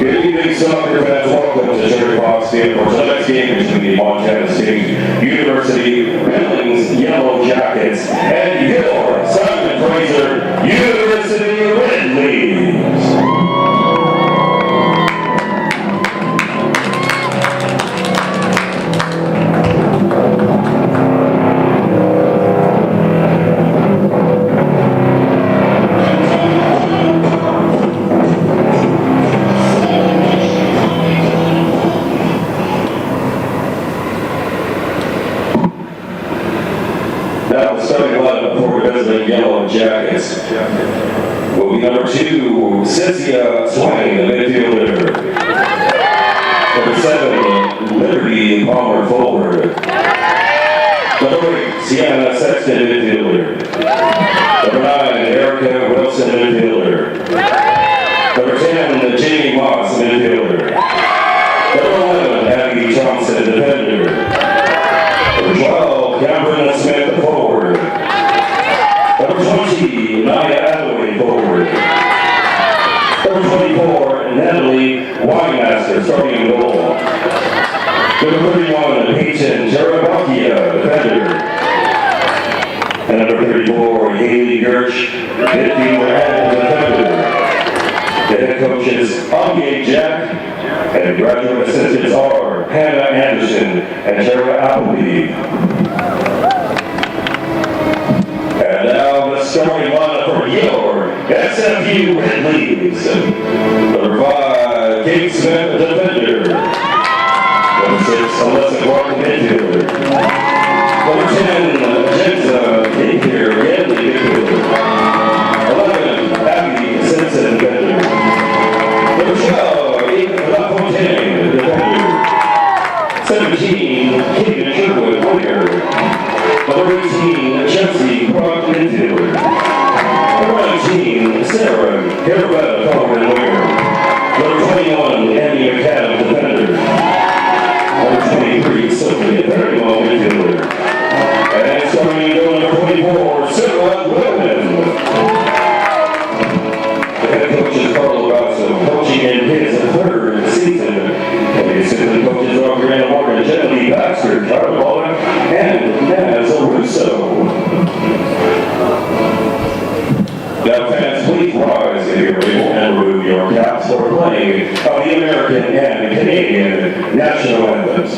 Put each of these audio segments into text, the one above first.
Good evening, soccer fans. Welcome to Jerry Fox Field for tonight's game between the Montana State University Billings Yellow Jackets and your Simon Fraser University Red Leaves. Now the starting lineup for the Billings Yellow Jackets will be number 2, Cynthia Swain, the midfielder. Number 7, Liberty Palmer forward. Number 8, Sienna Sexton, midfielder. Number 9, Erica Wilson, midfielder. Number 10, Jamie Moss, midfielder. Number 11, Abby Thompson, defender. Number 12, Cameron Smith, forward. Number 20, Nia Adelaide, forward. Number 24, Natalie Winemaster, starting in goal. Number 31, Peyton Jerabacchia, defender. And number 34, Haley Gersh, midfielder and defender. The head coaches, Anye Jack, and graduate assistants are Hannah Anderson and Tara Appleby. And now the starting lineup for your SFU Red Leaves. Number 5, Kate Smith, defender. Number 6, Alyssa Clark, midfielder. Number 10, Jensa Kaker, Redley, midfielder. 11, Abby Simpson, defender. Number 12, Ethan LaFontaine, defender. 17, Keegan Sherwood, winger. Number 18, Chelsea Brock, midfielder. Number 19, Sarah Carabetta, forward winger. Number 21, Andy McAdam, defender. Number 23, Sophia Perrymo, midfielder. And starting in goal number 24, Sarah Whitman. The head coach is Carlo Basso, coaching in his third season. And the assistant coaches are Grant Morgan, Jenny Baxter, Charlie Ballin, and Naz Russo. Now fans, please rise if you're able and remove your caps for playing of the American and Canadian national anthems.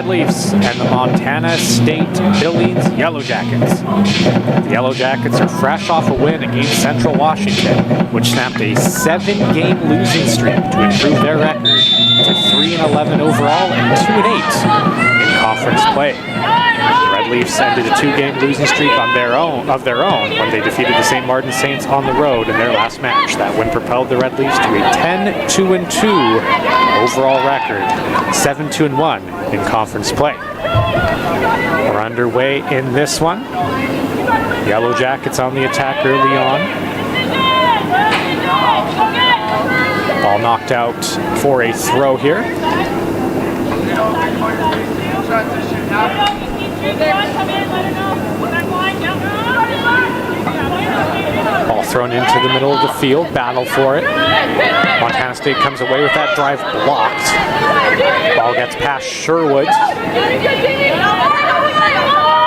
Leafs and the Montana State Billings Yellow Jackets. The Yellow Jackets are fresh off a win against Central Washington, which snapped a 7-game losing streak to improve their record to 3-11 overall and 2-8 in conference play. The Red Leafs ended a 2-game losing streak of their own when they defeated the St. Martin Saints on the road in their last match. That win propelled the Red Leafs to a 10-2-2 overall record, 7-2-1 in conference play. We're underway in this one. Yellow Jackets on the attack early on. Ball knocked out for a throw here. Ball thrown into the middle of the field, battle for it. Montana State comes away with that drive blocked. Ball gets past Sherwood.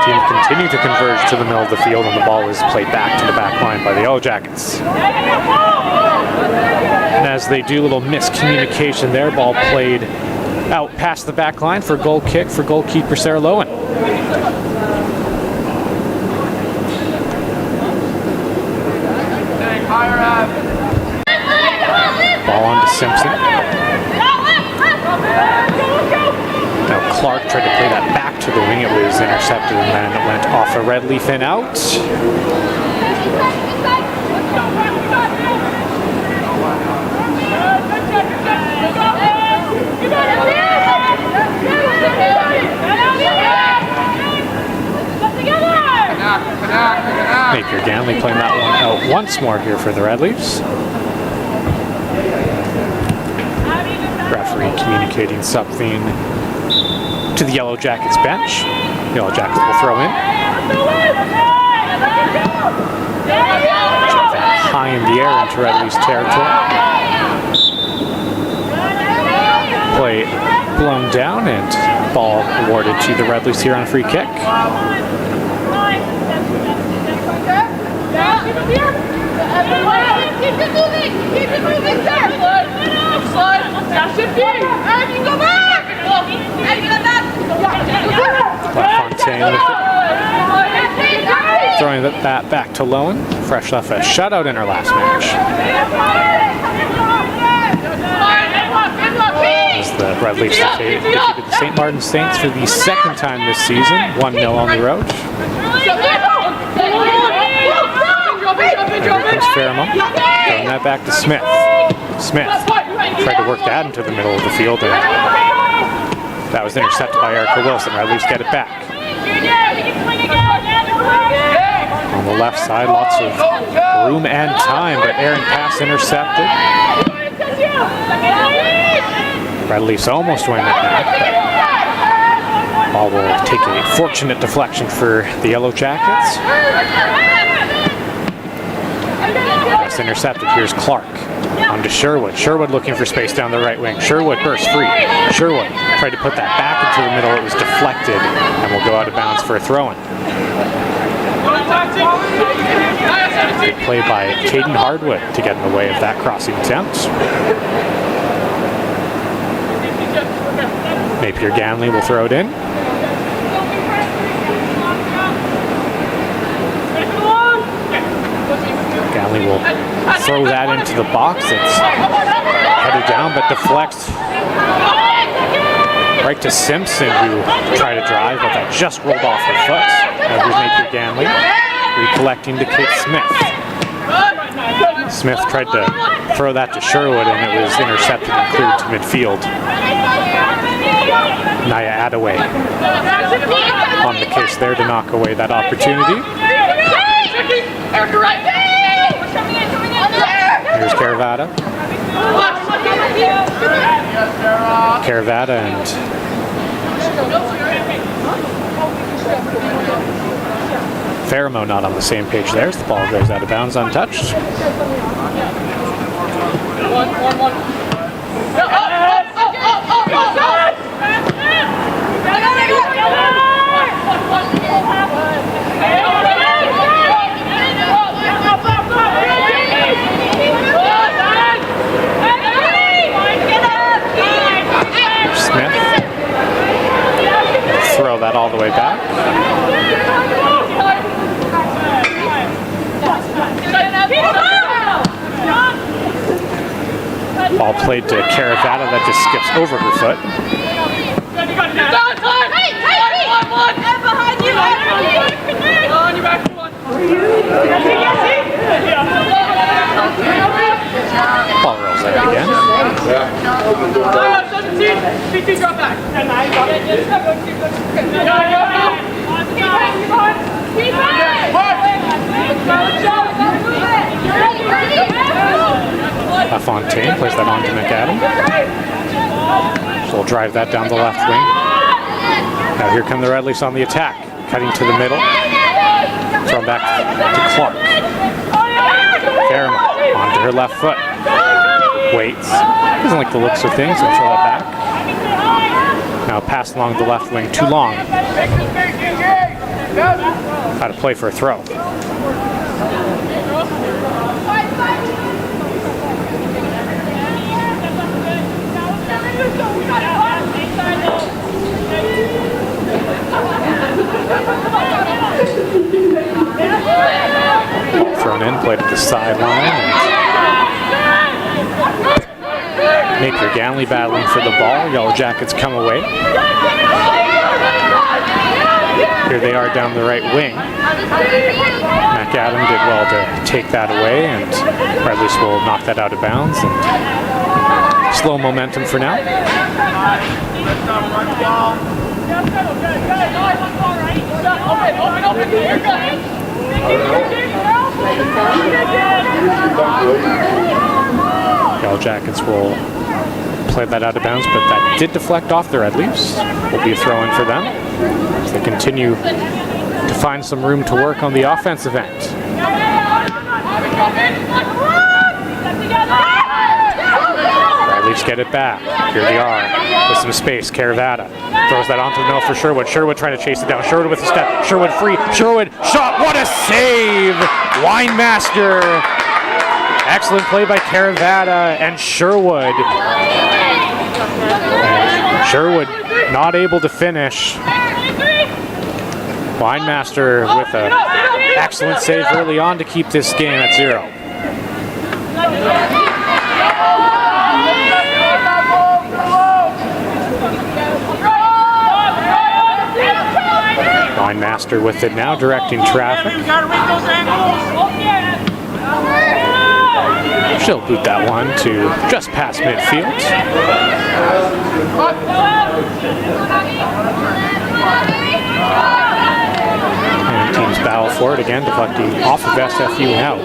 Teams continue to converge to the middle of the field, and the ball is played back to the back line by the Yellow Jackets. And as they do, a little miscommunication there. Ball played out past the back line for a goal kick for goalkeeper Sarah Lowen. Ball on to Simpson. Now Clark tried to play that back to the wing. It was intercepted, and then it went off a red leaf and out. Napier Ganley playing that one out once more here for the Red Leafs. Referee communicating something to the Yellow Jackets bench. Yellow Jackets will throw in. Check that high in the air into Red Leafs territory. Play blown down and ball awarded to the Red Leafs here on a free kick. Keep it moving, sir! Slide! That should be! And you go back! And you go back! Fontaine with it. Throwing that back to Lowen. Fresh off a shutout in her last match. As the Red Leafs defeated the St. Martin Saints for the second time this season, 1-0 on the road. Here comes Fairmont, throwing that back to Smith. Smith tried to work that into the middle of the field, and that was intercepted by Erica Wilson. Red Leafs get it back. On the left side, lots of room and time, but errant pass intercepted. Red Leafs almost win that back, but ball will take a fortunate deflection for the Yellow Jackets. That's intercepted. Here's Clark. On to Sherwood. Sherwood looking for space down the right wing. Sherwood burst free. Sherwood tried to put that back into the middle. It was deflected and will go out of bounds for a throw-in. Good play by Caden Hardwood to get in the way of that crossing attempt. Napier Ganley will throw it in. Ganley will throw that into the box. It's headed down, but deflects right to Simpson, who tried to drive, but that just rolled off her foot. Here's Napier Ganley recollecting to Kate Smith. Smith tried to throw that to Sherwood, and it was intercepted and cleared to midfield. Naya Attaway on the case there to knock away that opportunity. Here's Caravada. Caravada and Faramo not on the same page there, so the ball goes out of bounds untouched. played to Caravata that just skips over her foot. Ball rolls out again. Drop back. LaFontaine plays that on to McAdam. She'll drive that down the left wing. Now here come the Red Leafs on the attack. Cutting to the middle. Thrown back to Clark. Fairmont onto her left foot. Waits. Doesn't like the looks of things, so throw that back. Now pass along the left wing too long. How to play for a throw. Ball thrown in, played at the sideline. Napier Ganley battling for the ball. Yellow Jackets come away. Here they are down the right wing. McAdam did well to take that away, and Red Leafs will knock that out of bounds. And slow momentum for now. Yellow Jackets will play that out of bounds, but that did deflect off the Red Leafs. Will be a throw in for them as they continue to find some room to work on the offensive end. Red Leafs get it back. Here they are with some space. Caravata throws that onto the middle for Sherwood. Sherwood trying to chase it down. Sherwood with a step. Sherwood free. Sherwood shot. What a save! Winemaster. Excellent play by Caravata and Sherwood. And Sherwood not able to finish. Winemaster with an excellent save early on to keep this game at 0. Winemaster with it now, directing traffic. She'll boot that one to just past midfield. And teams battle for it again, deflecting off of SFU and out.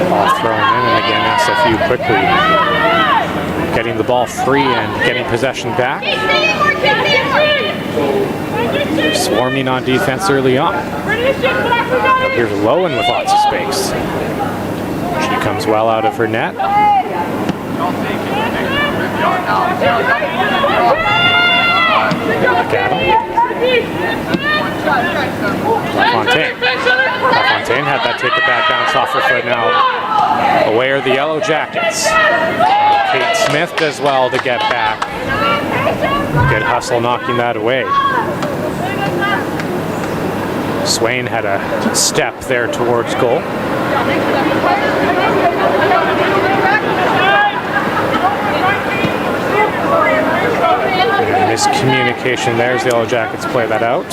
Ball thrown in, and again SFU quickly getting the ball free and getting possession back. They're swarming on defense early on. Now here's Lowen with lots of space. She comes well out of her net. LaFontaine had that take a bad bounce off her foot now. Away are the Yellow Jackets. Kate Smith does well to get back. Good hustle knocking that away. Swain had a step there towards goal. Miscommunication there as the Yellow Jackets play that out.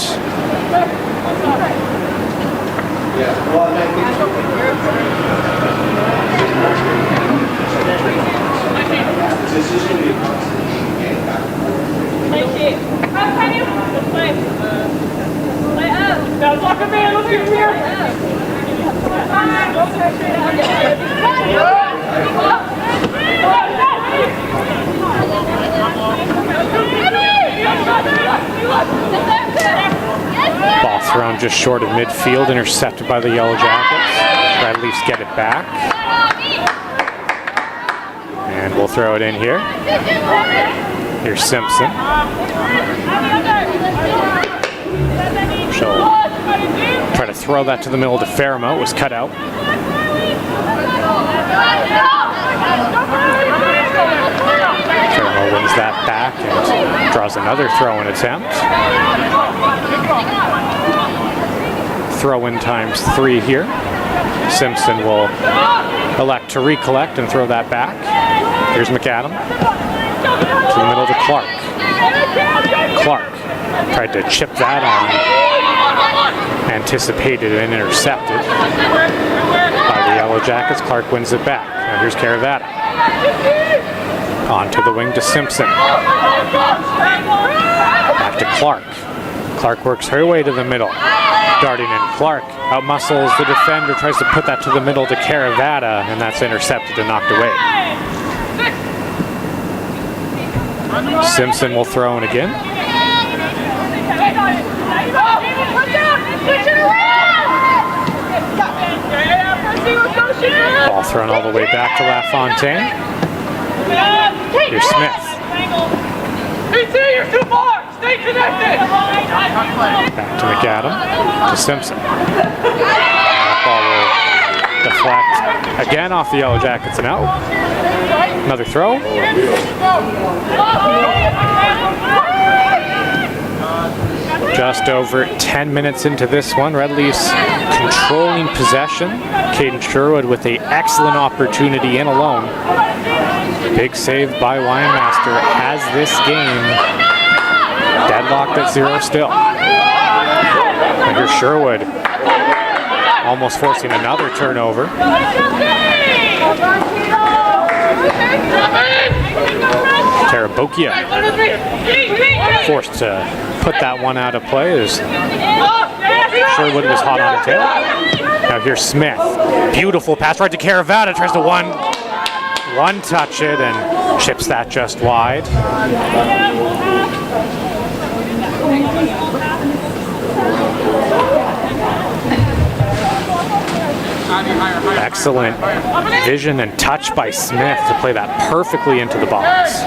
Ball thrown just short of midfield, intercepted by the Yellow Jackets. Red Leafs get it back. And we'll throw it in here. Here's Simpson. She'll try to throw that to the middle to Fairmont. It was cut out. Fairmont wins that back and draws Draws another throw-in attempt. Throw-in times 3 here. Simpson will elect to recollect and throw that back. Here's McAdam. To the middle to Clark. Clark tried to chip that on. Anticipated and intercepted by the Yellow Jackets. Clark wins it back. Now here's Caravata. On to the wing to Simpson. Back to Clark. Clark works her way to the middle. Darting in. Clark outmuscles the defender, tries to put that to the middle to Caravata, and that's intercepted and knocked away. Simpson will throw in again. Ball thrown all the way back to LaFontaine. Here's Smith. You're too far! Stay connected! Back to McAdam. To Simpson. That ball will deflect again off the Yellow Jackets and out. Another throw. Just over 10 minutes into this one. Red Leafs controlling possession. Caden Sherwood with an excellent opportunity in alone. Big save by Winemaster has this game deadlocked at 0 still. And here's Sherwood almost forcing another turnover. Tarabokia forced to put that one out of play as Sherwood was hot on the tail. Now here's Smith. Beautiful pass right to Caravata. Tries to one-touch it and chips that just wide. Excellent vision and touch by Smith to play that perfectly into the box.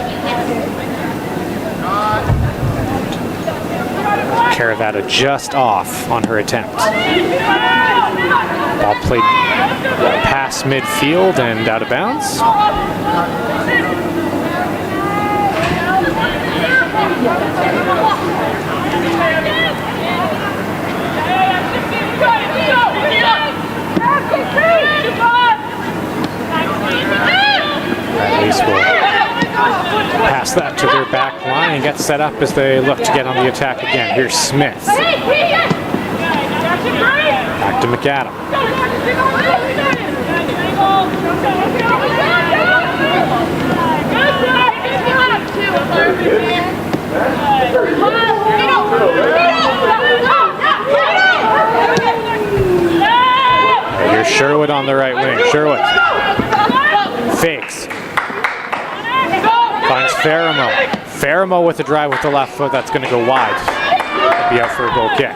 Caravata just off on her attempt. Ball played past midfield and out of bounds. At least we'll pass that to their back line and get set up as they look to get on the attack again. Here's Smith. Back to McAdam. Here's Sherwood on the right wing. Sherwood fakes. Finds Faramo. Faramo with the drive with the left foot. That's going to go wide. Be out for a goal kick.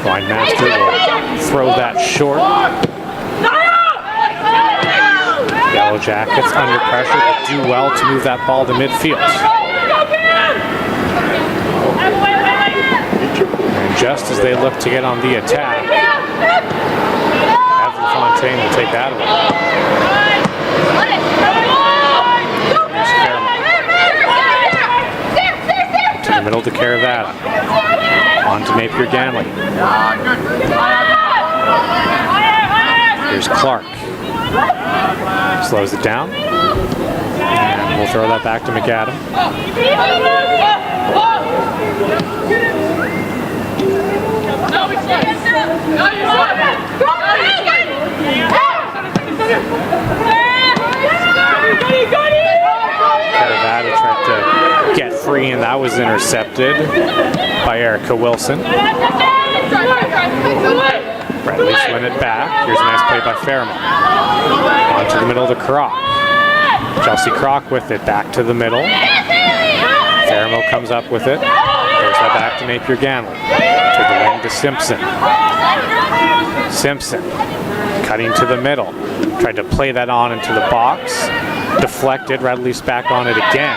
Winemaster will throw that short. Yellow Jackets under pressure but do well to move that ball to midfield. And just as they look to get on the attack, LaFontaine will take that away. To the middle to Caravata. On to Napier Ganley. Here's Clark. Slows it down. And we'll throw that back to McAdam. Caravata tried to get free, and that was intercepted by Erica Wilson. Red Leafs win it back. Here's a nice play by Faramo. On to the middle to Kroc. Chelsea Kroc with it back to the middle. Faramo comes up with it. There's that back to Napier Ganley. To the wing to Simpson. Simpson cutting to the middle. Tried to play that on into the box. Deflected. Red Leafs back on it again.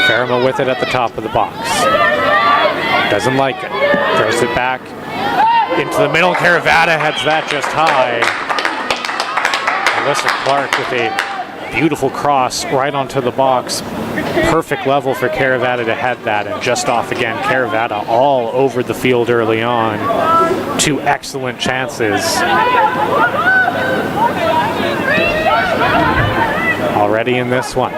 Faramo with it at the top of the box. Doesn't like it. Throws it back into the middle. Caravata heads that just high. Alyssa Clark with a beautiful cross right onto the box. Perfect level for Caravata to head that, and just off again. Caravata all over the field early on. 2 excellent chances. Already in this one.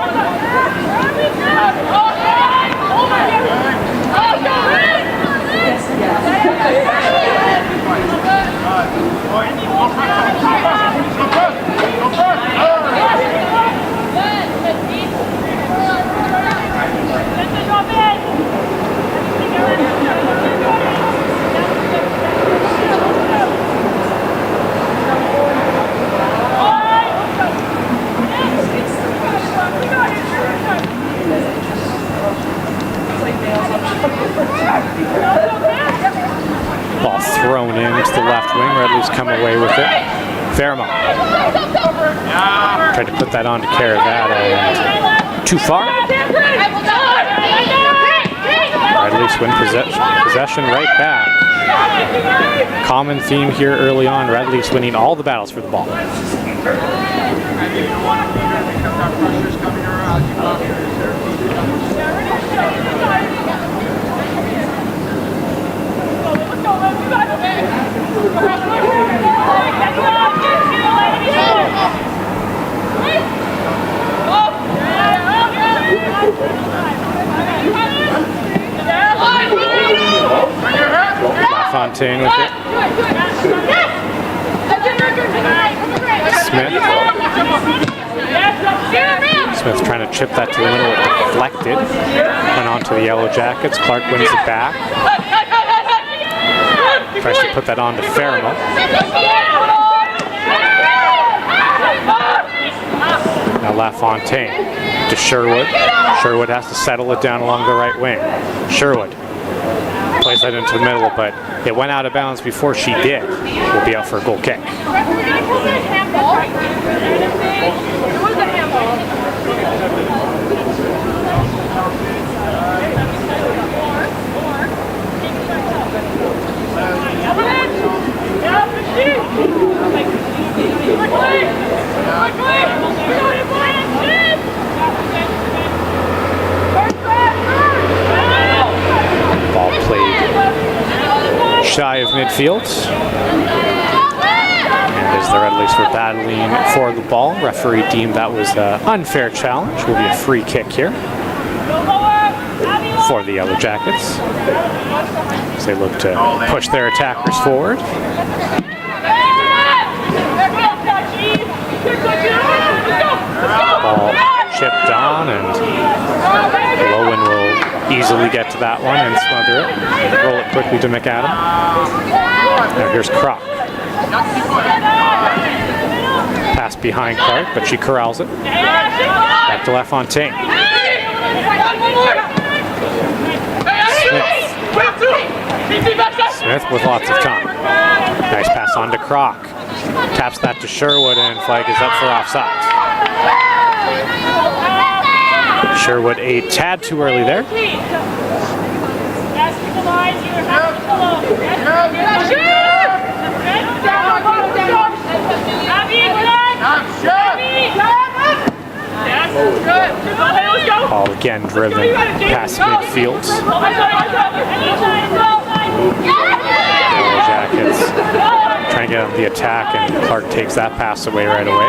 Ball thrown into the left wing. Redleaf's come away with it. Fairmont tried to put that on to Caravata, and too far. Redleaf's win possession right back. Common theme here early on. Redleaf's winning all the battles for the ball. LaFontaine with it. Smith trying to chip that to the middle. It deflected. Went on to the Yellow Jackets. Clark wins it back. Tries to put that on to Fairmont. Now LaFontaine to Sherwood. Sherwood has to settle it down along the right wing. Sherwood plays that into the middle, but it went out of bounds before she did. Will be out for a goal kick. Ball played shy of midfield. And as the Redleafs were battling for the ball, referee deemed that was an unfair challenge. Will be a free kick here for the Yellow Jackets as they look to push their attackers forward. Ball chipped on, and Lowen will easily get to that one and smother it. Roll it quickly to McAdam. Now here's Kroc. Pass behind Clark, but she corrals it. Back to LaFontaine. Smith with lots of time. Nice pass on to Kroc. Taps that to Sherwood, and flag is up for offside. Sherwood a tad too early there. Ball again driven past midfield. Jackets trying to get on the attack, and Clark takes that pass away right away.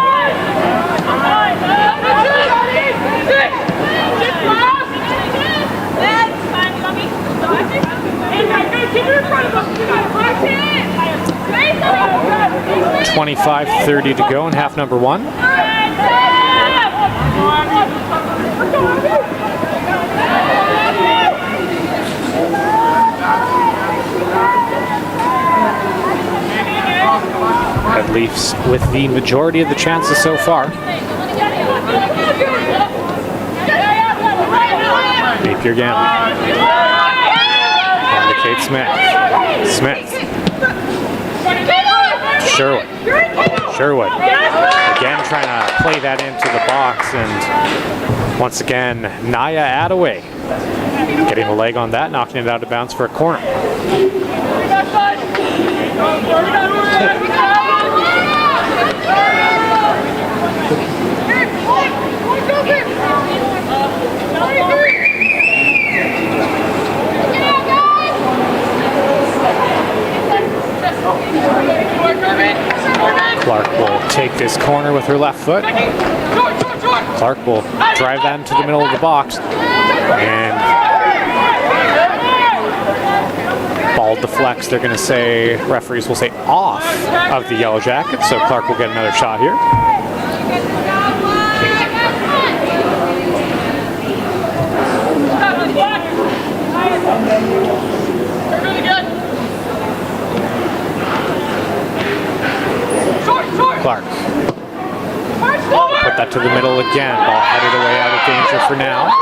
.25:30 to go in half number 1. Redleafs with the majority of the chances so far. Napier Gamble. On to Kate Smith. Smith. Sherwood. Sherwood. Again trying to play that into the box, and once again, Naya Attaway Getting a leg on that, knocking it out of bounds for a corner. Clark will take this corner with her left foot. Clark will drive that into the middle of the box. And ball deflects. They're going to say, referees will say off of the Yellow Jackets. So Clark will get another shot here. Clark. Put that to the middle again. Ball headed away out of danger for now.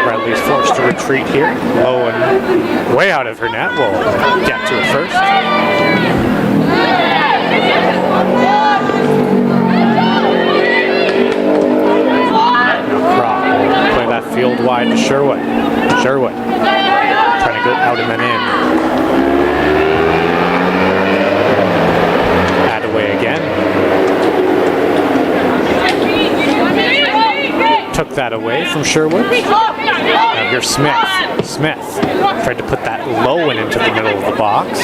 Bradley's forced to retreat here. Low and way out of her net. We'll get to it first. Croc will play that field wide to Sherwood. Sherwood trying to go out and then in. Away again. Took that away from Sherwood. Now here's Smith. Smith tried to put that low one into the middle of the box.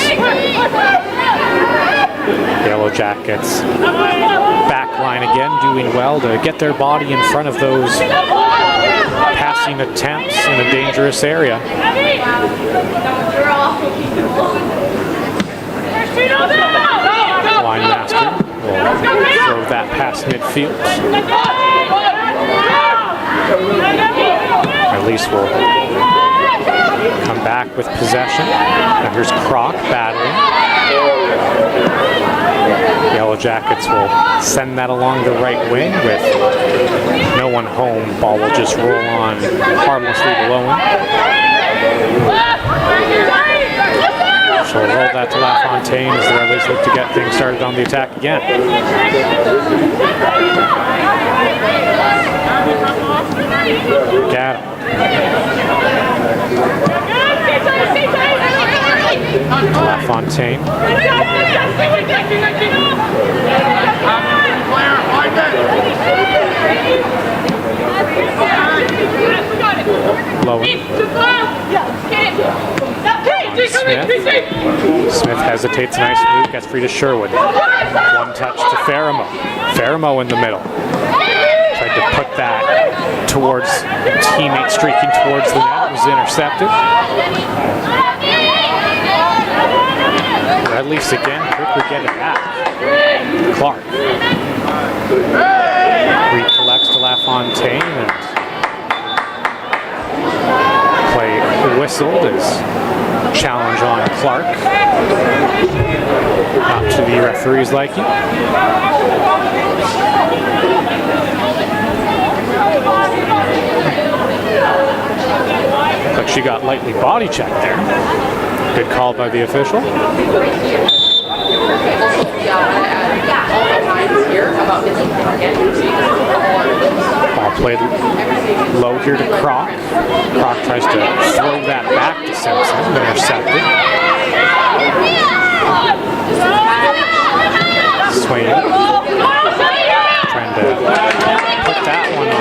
Yellow Jackets back line again, doing well to get their body in front of those passing attempts in a dangerous area. Line master will throw that past midfield. At least we'll come back with possession. Now here's Croc battling. Yellow Jackets will send that along the right wing with no one home. Ball will just roll on harmlessly below him. So we'll roll that to LaFontaine as the Red Leafs look to get things started on the attack again. Got him. LaFontaine. Lowen. Smith hesitates, nice move, gets free to Sherwood. One touch to Faramo. Faramo in the middle. Tried to put that towards teammate streaking towards the net. It was intercepted. Red Leafs again, quickly get it back. Clark. Recollects to LaFontaine and play whistled as challenge on Clark. Not to the referee's liking. Looks like she got lightly body checked there. Good call by the official. Ball played low here to Croc. Croc tries to throw that back to Simpson, intercepted. Swain trying to put that one on.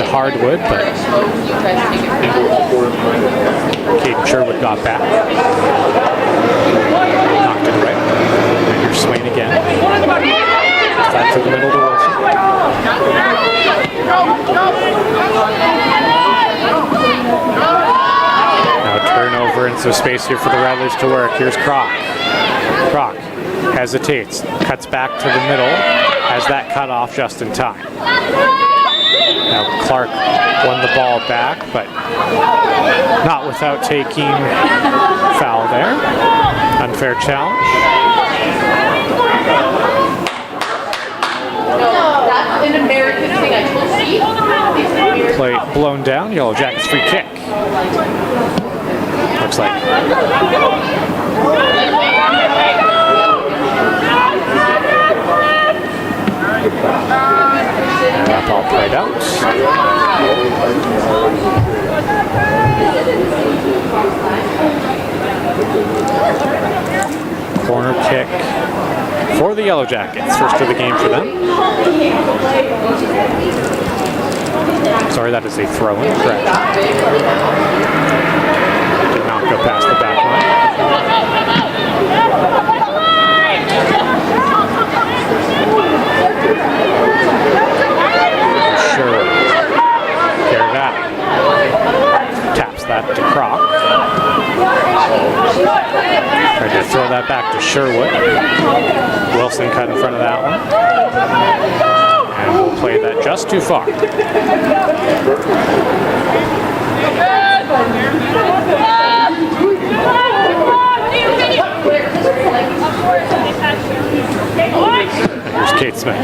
Hardwood, but Caden Sherwood got back. Knocked it away. And here's Swain again. Back to the middle to Wilson. Now turnover and some space here for the Red Leafs to work. Here's Croc. Croc hesitates, cuts back to the middle, has that cut off just in time. Now Clark won the ball back, but not without taking foul there. Unfair challenge. That's an American thing. I told you. Play blown down. Yellow Jackets free kick. Looks like. Played out. Corner kick for the Yellow Jackets. First of the game for them. Sorry, that is a throw-in. Correct. Did not go past the back line. Sure. Carry that. Taps that to Croc. Tried to throw that back to Sherwood. Wilson cut in front of that one. And we'll play that just too far. Here's Kate Smith.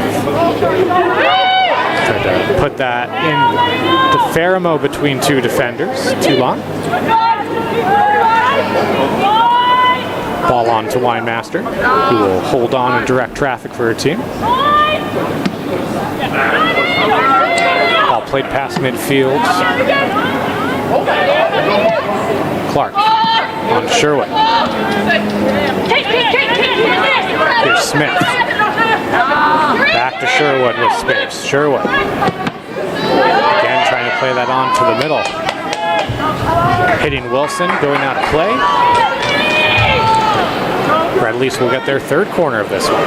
Tried to put that in to Faramo between two defenders. Too long. Ball on to Winemaster, who will hold on and direct traffic for her team. Ball played past midfield. Clark on Sherwood. Here's Smith. Back to Sherwood with space. Sherwood. Again trying to play that on to the middle. Hitting Wilson, going out of play. Red Leafs will get their third corner of this one.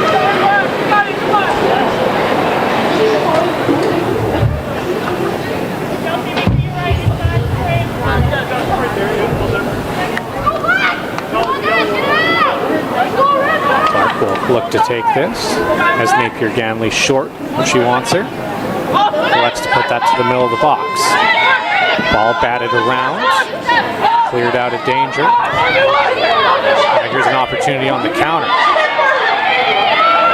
Clark will look to take this as Napier Ganley short when she wants her. Elects to put that to the middle of the box. Ball batted around, cleared out of danger. And here's an opportunity on the counter.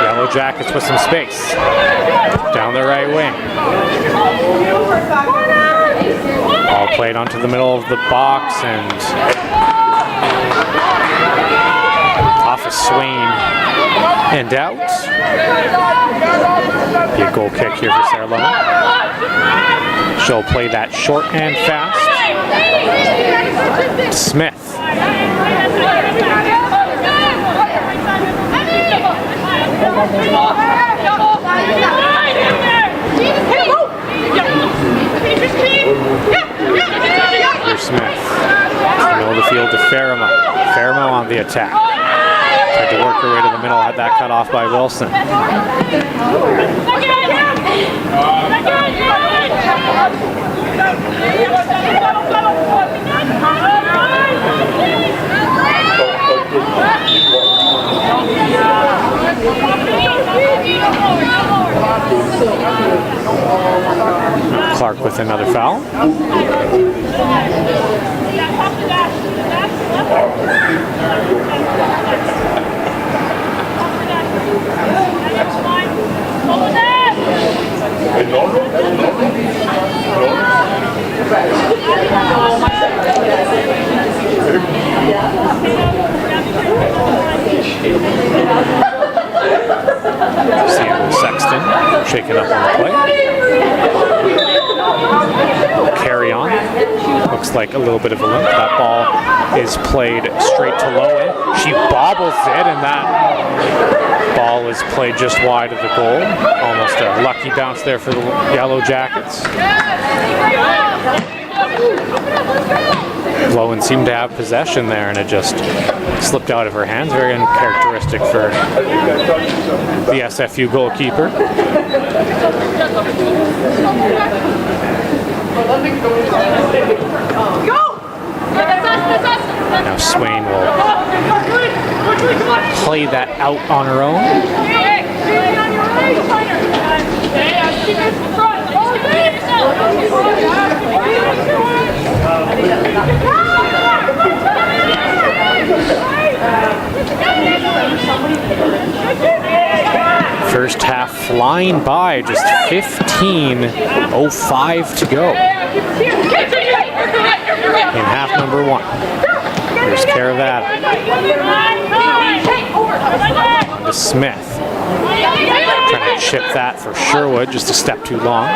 Yellow Jackets with some space. Down the right wing. Ball played onto the middle of the box and off a Swain and out. Be a goal kick here for Sarah Lowe. She'll play that short and fast. Smith. Here's Smith. Middle of the field to Faramo. Faramo on the attack. Tried to work her way to the middle, had that cut off by Wilson. Clark with another foul. Sam Sexton shaking up on the play. Carry on. Looks like a little bit of a limp. That ball is played straight to Lowen. She bobbles it, and that ball is played just wide of the goal. Almost a lucky bounce there for the Yellow Jackets. Lowen seemed to have possession there, and it just slipped out of her hands. Very uncharacteristic for the SFU goalkeeper. Now Swain will play that out on her own. First half flying by, just 15:05 to go in half number one. Here's Caravata. To Smith. Trying to chip that for Sherwood, just a step too long.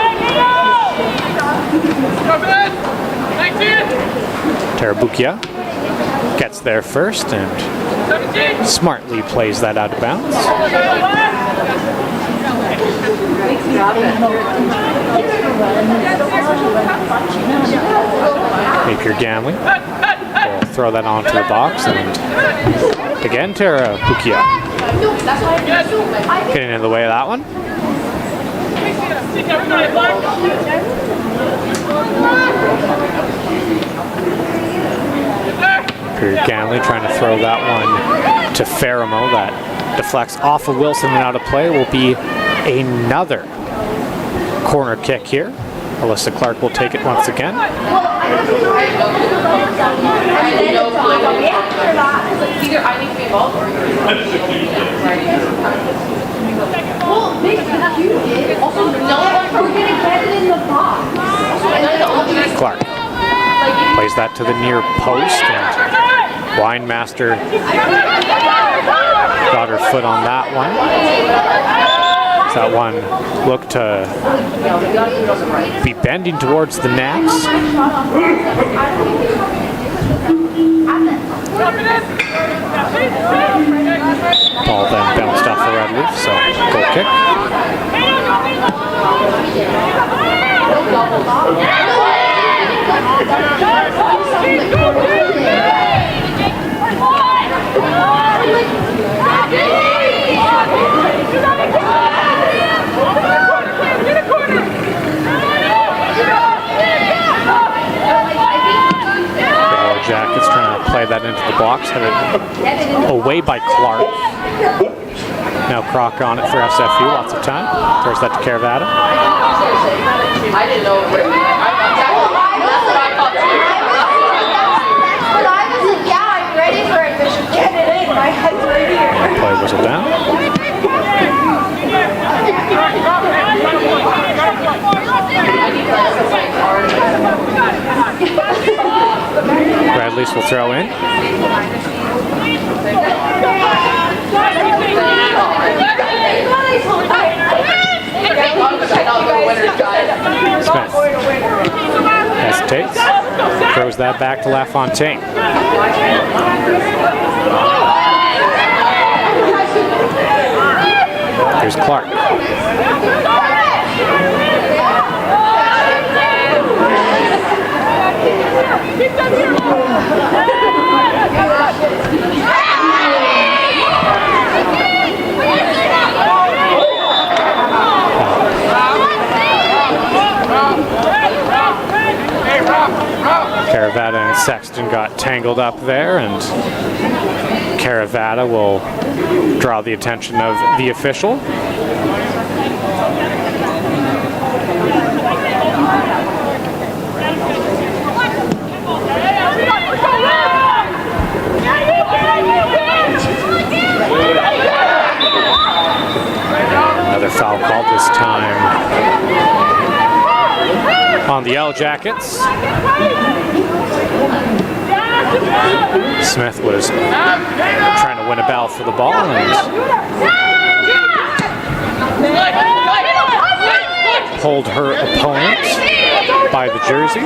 Come in. 19. Tarabukia gets there first and 17. smartly plays that out of bounds. Napier Gamley will throw that onto the box, and again Tarabukia getting in the way of that one. Ganley trying to throw that one to Faramo. That deflects off of Wilson and out of play. Will be another corner kick here. Alyssa Clark will take it once again. Either I need to be involved or you're well, maybe you did. Also, no one we're gonna get it in the box. Clark plays that to the near post, and Weinmaster got her foot on that one. That one looked to be bending towards the nets. Ball then bounced off the red leaf, so goal kick. Jackets trying to play that into the box, headed away by Clark. Now Crocker on it for SFU, lots of time. Throws that to Caravata. I didn't know where that's what I thought too. But I wasn't, I'm ready for it, but get it in. My head's right here. Play whistle down. Bradley's will throw in. Smith hesitates, throws that back to LaFontaine. Here's Clark. Caravata and Sexton got tangled up there, and Caravata will draw the attention of the official. Another foul called this time on the Yellow Jackets. Smith was trying to win a battle for the ball and pulled her opponent by the jersey.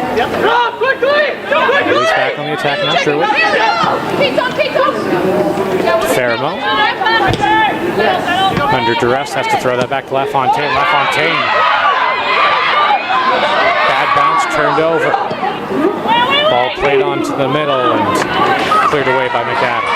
Release back on the attack, not sure what. Faramo, under duress, has to throw that back to LaFontaine. LaFontaine, bad bounce, turned over. Ball played onto the middle and cleared away by McAdams.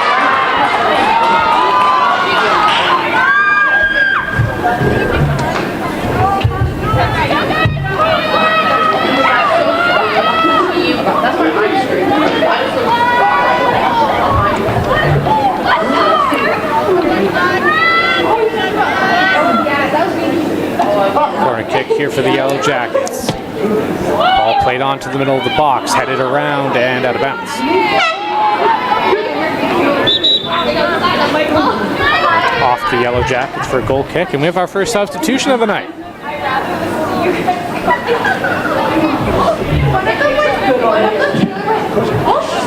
Corner kick here for the Yellow Jackets. Ball played onto the middle of the box, headed around and out of bounds. Off the Yellow Jackets for a goal kick, and we have our first substitution of the night.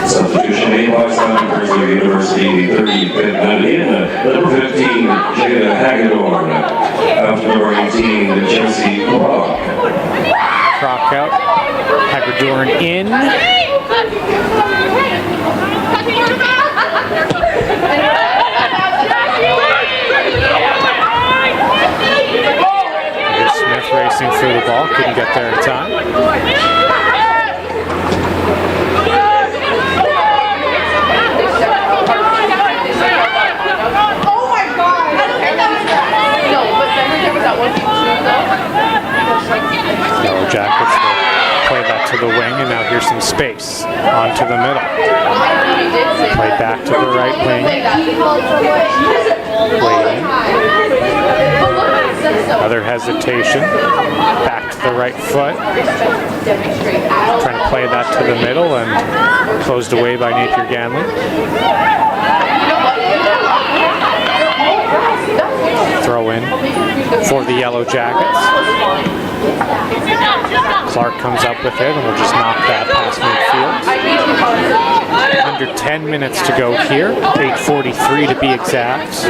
Substitution made by Simon Fraser University, the 35th minute in, number 15, Jada Hagedorn, after number 18, Jesse Brock. Croc out. Hagedorn in. Here's Smith racing for the ball. Couldn't get there in time. Oh my god! I don't think that was that. No, but then there was that one thing too, though. Yellow Jackets will play that to the wing, and now here's some space onto the middle. Play back to the right wing. Waiting. Another hesitation. Back to the right foot. Trying to play that to the middle and closed away by Napier Ganley. Throw in for the Yellow Jackets. Clark comes up with it and will just knock that past midfield. Under 10 minutes to go here, 8:43 to be exact.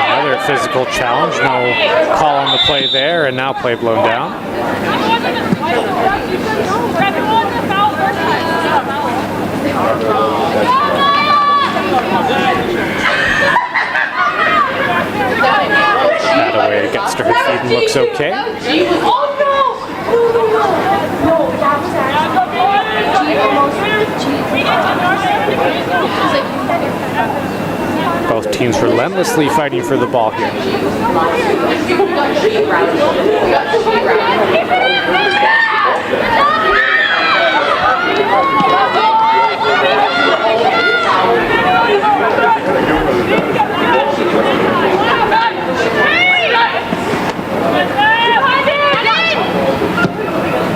Another physical challenge, no call on the play there, and now play blown down. That away gets to her feet and looks okay. Both teams relentlessly fighting for the ball here.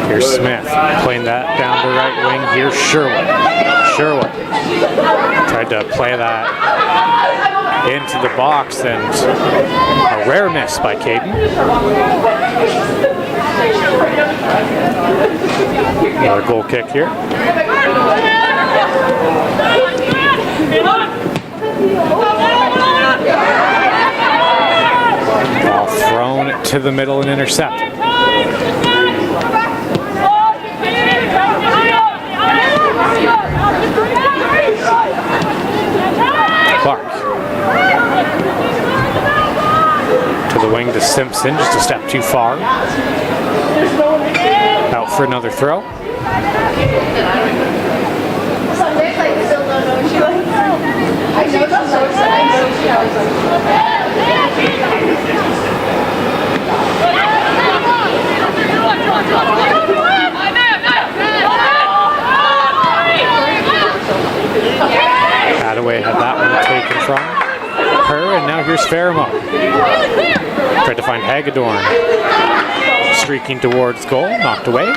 Here's Smith playing that down the right wing. Here's Sherwood. Sherwood tried to play that into the box, and a rare miss by Caden. Another goal kick here. Ball thrown to the middle and intercepted. Clark. To the wing to Simpson, just a step too far. Out for another throw. Some days I still don't know what she likes. I know she's so excited. I know she likes Hadaway had that one taken from her, and now here's Fairmont. Tried to find Hagedorn. Streaking towards goal, knocked away.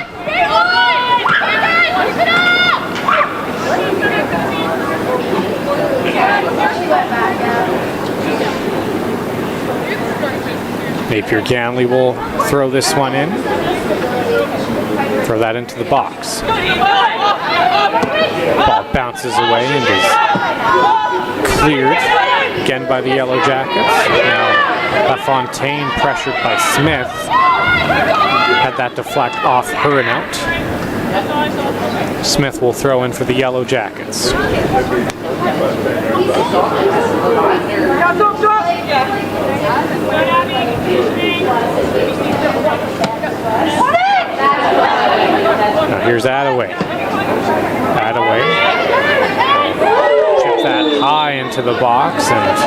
Napier Ganley will throw this one in. Throw that into the box. Ball bounces away and is cleared again by the Yellow Jackets. Now LaFontaine, pressured by Smith, had that deflect off her and out. Smith will throw in for the Yellow Jackets. Now here's Attaway. Attaway. Chip that high into the box and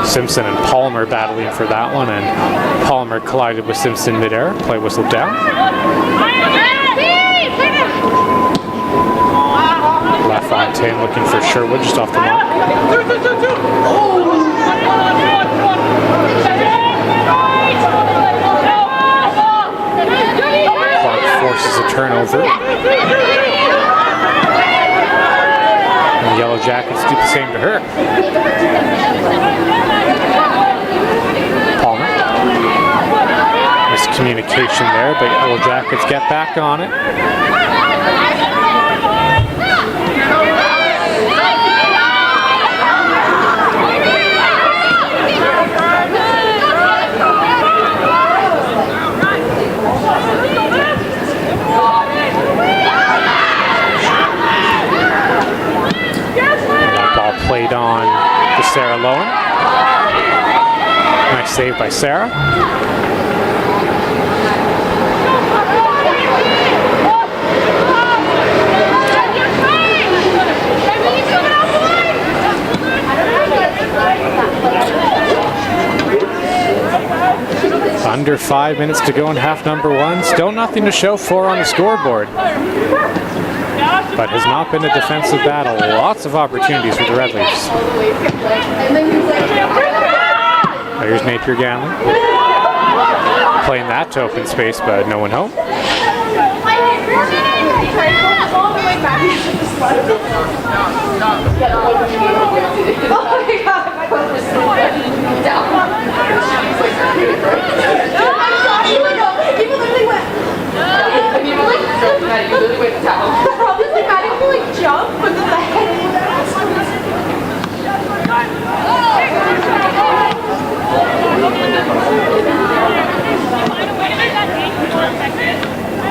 Simpson and Palmer battling for that one, and Palmer collided with Simpson midair. Play whistled down. LaFontaine looking for Sherwood just off the mark. Clark forces a turnover. And the Yellow Jackets do the same to her. Palmer. Miscommunication there, but Yellow Jackets get back on it. save by Sarah. Under 5 minutes to go in half number one. Still nothing to show for on the scoreboard. But has not been a defensive battle. Lots of opportunities for the Red Leafs. There's Napier Ganley. Playing that to open space, but no one home.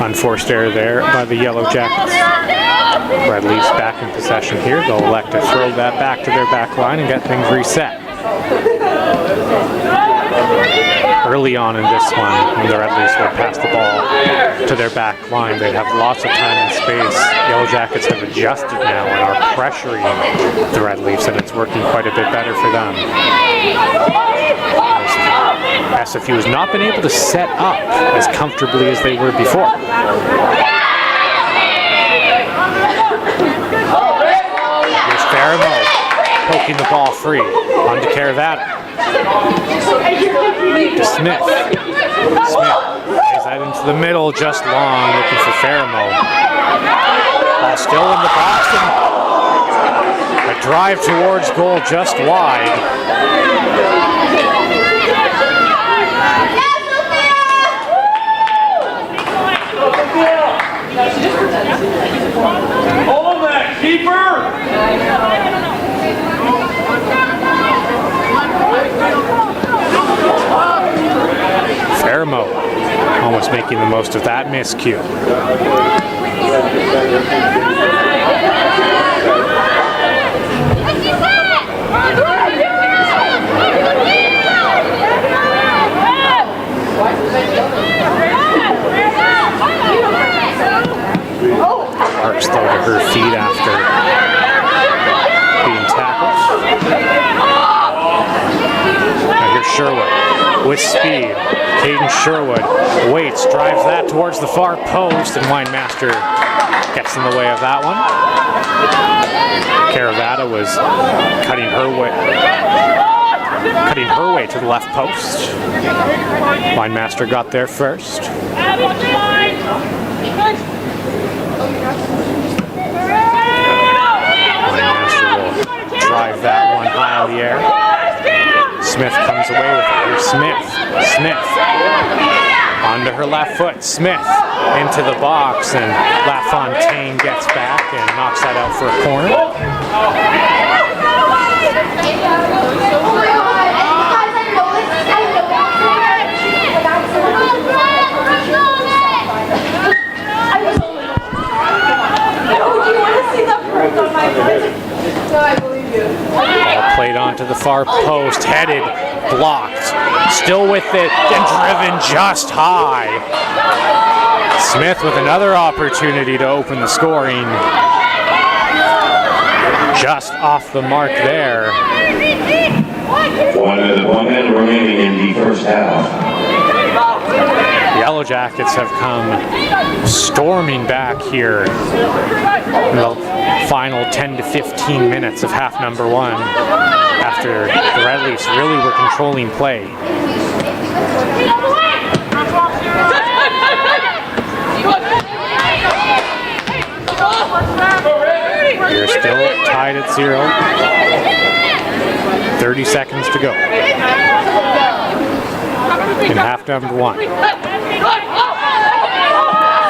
Unforced error there by the Yellow Jackets. Red Leafs back in possession here. They'll elect to throw that back to their back line and get things reset. Early on in this one, when the Red Leafs would pass the ball to their back line, they'd have lots of time and space. Yellow Jackets have adjusted now and are pressuring the Red Leafs, and it's working quite a bit better for them. SFU has not been able to set up as comfortably as they were before. Here's Faramo poking the ball free. On to Caravata. To Smith. Smith plays that into the middle, just long, looking for Faramo. Ball still in the box. A drive towards goal just wide. Hold that, keeper! Faramo almost making the most of that miscue. Parks though to her feet after being tackled. Now here's Sherwood with speed. Caden Sherwood waits, drives that towards the far post, and Winemaster gets in the way of that one. Caravata was cutting her way to the left post. Winemaster got there first. Winemaster will drive that one high in the air. Smith comes away with it. Here's Smith. Smith onto her left foot. Smith into the box, and LaFontaine gets back and knocks that out for a corner. Ball played onto the far post, headed, blocked, still with it, and driven just high. Smith with another opportunity to open the scoring. Just off the mark there. 1 minute remaining in the first half. Yellow Jackets have come storming back here in the final 10 to 15 minutes of half number one after the Red Leafs really were controlling play. You're still tied at 0. 30 seconds to go in half number one.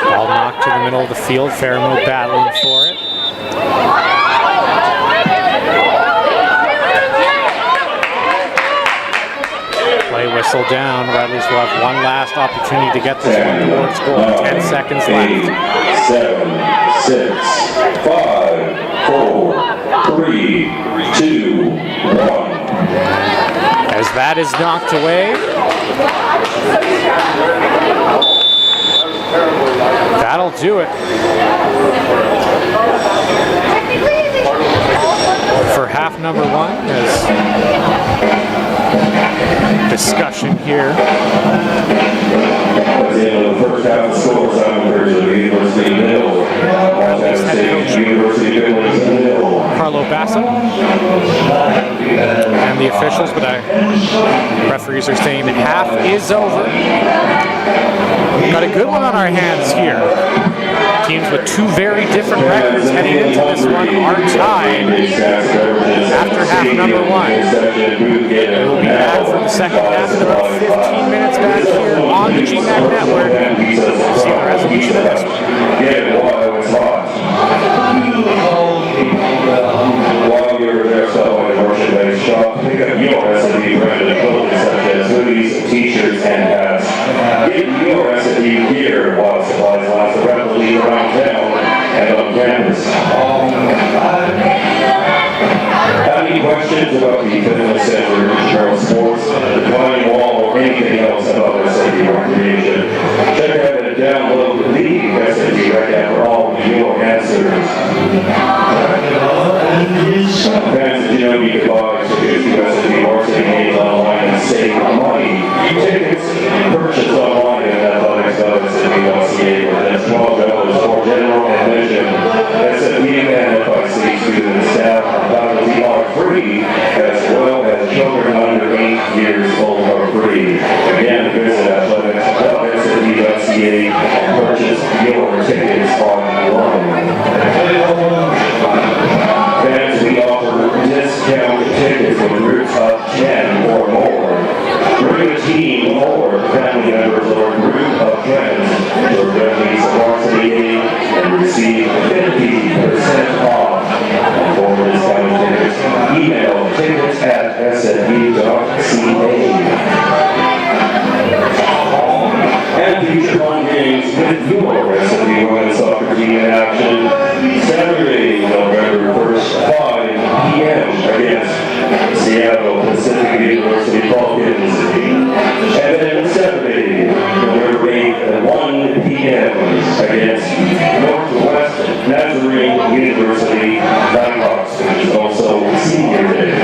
Ball knocked to the middle of the field. Faramo battling for it. Play whistle down. Red Leafs will have one last opportunity to get this one towards goal. 10 seconds left. 7, 6, 5, 4, 3, 2, 1. As that is knocked away. That'll do it for half number one. As discussion here. At the end of the first half, the score Simon Fraser, University of Hill. Montana State, University of Billings, Carlo Basso and the officials, but referees are saying that half is over. Got a good one on our hands here. Teams with two very different records heading into this one are tied after half number one. We'll be back for the second half in about 15 minutes back here on the GMAC Network. See the resolution of this one. While you're there selling merchandise, shop, pick up your SFU branded clothing such as hoodies, t-shirts, and hats. Get your SFU gear while supplies last. The rental leave around town and on campus. Have any questions about the fitness center, Charles Sports, the climbing wall, or anything else about SFU recreation? Check out and download the SFU right now for all your answers. Fans, you know, you can buy tickets to SFU varsity games online and save money. Tickets purchased online at athletics.sfu.ca for just $12 for general admission. SFU and FIC students, staff, and faculty are free, as well as children under 8 years old are free. Again, visit athletics.sfu.ca and purchase your tickets online. Fans, we offer discount tickets with groups of 10 or more. Bring a team or family members or a group of friends to a Billings varsity game and receive 50% off. For discount tickets, email tickets@sfu.ca. And future fun games with your SFU women's soccer team in action Saturday, November 1st, 5 p.m. against Seattle Pacific University Falcons. And then Saturday, November 8th at 1 p.m. against Northwest Nazarene University Blackhawks, which is also Senior Day.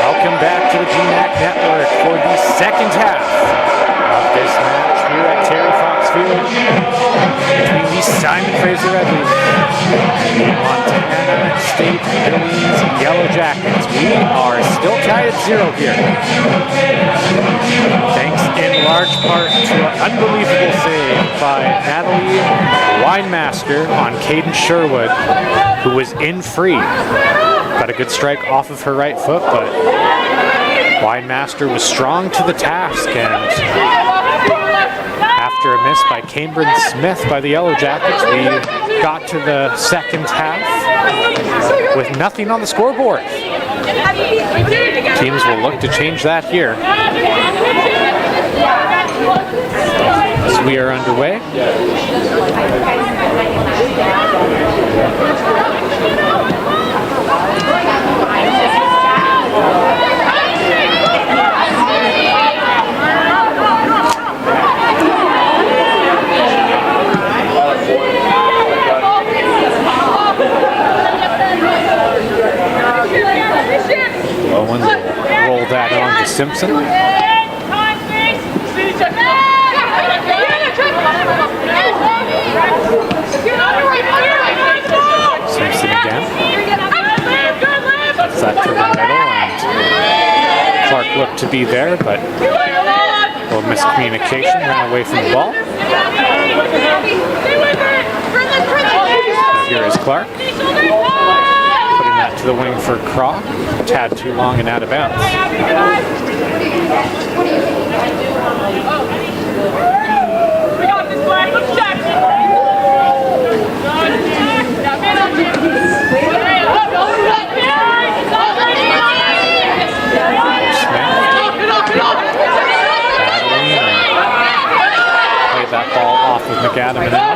Welcome back to the GMAC Network for the second half of this match here at Terry Fox Field between the Simon Fraser Redleys and the Montana State Billings Yellow Jackets. We are still tied at 0 here. Thanks in large part to an unbelievable save by Natalie Winemaster on Caden Sherwood, who was in free. Got a good strike off of her right foot, but Winemaster was strong to the task, and after a miss by Cambridge Smith by the Yellow Jackets, we got to the second half with nothing on the scoreboard. Teams will look to change that here. As we are underway. Owens will roll that on to Simpson. Simpson again. Puts that to the middle, and Clark looked to be there, but a little miscommunication, ran away from the ball. Now here is Clark. Putting that to the wing for Croc. A tad too long and out of bounds. Play that ball off of McAdam and out.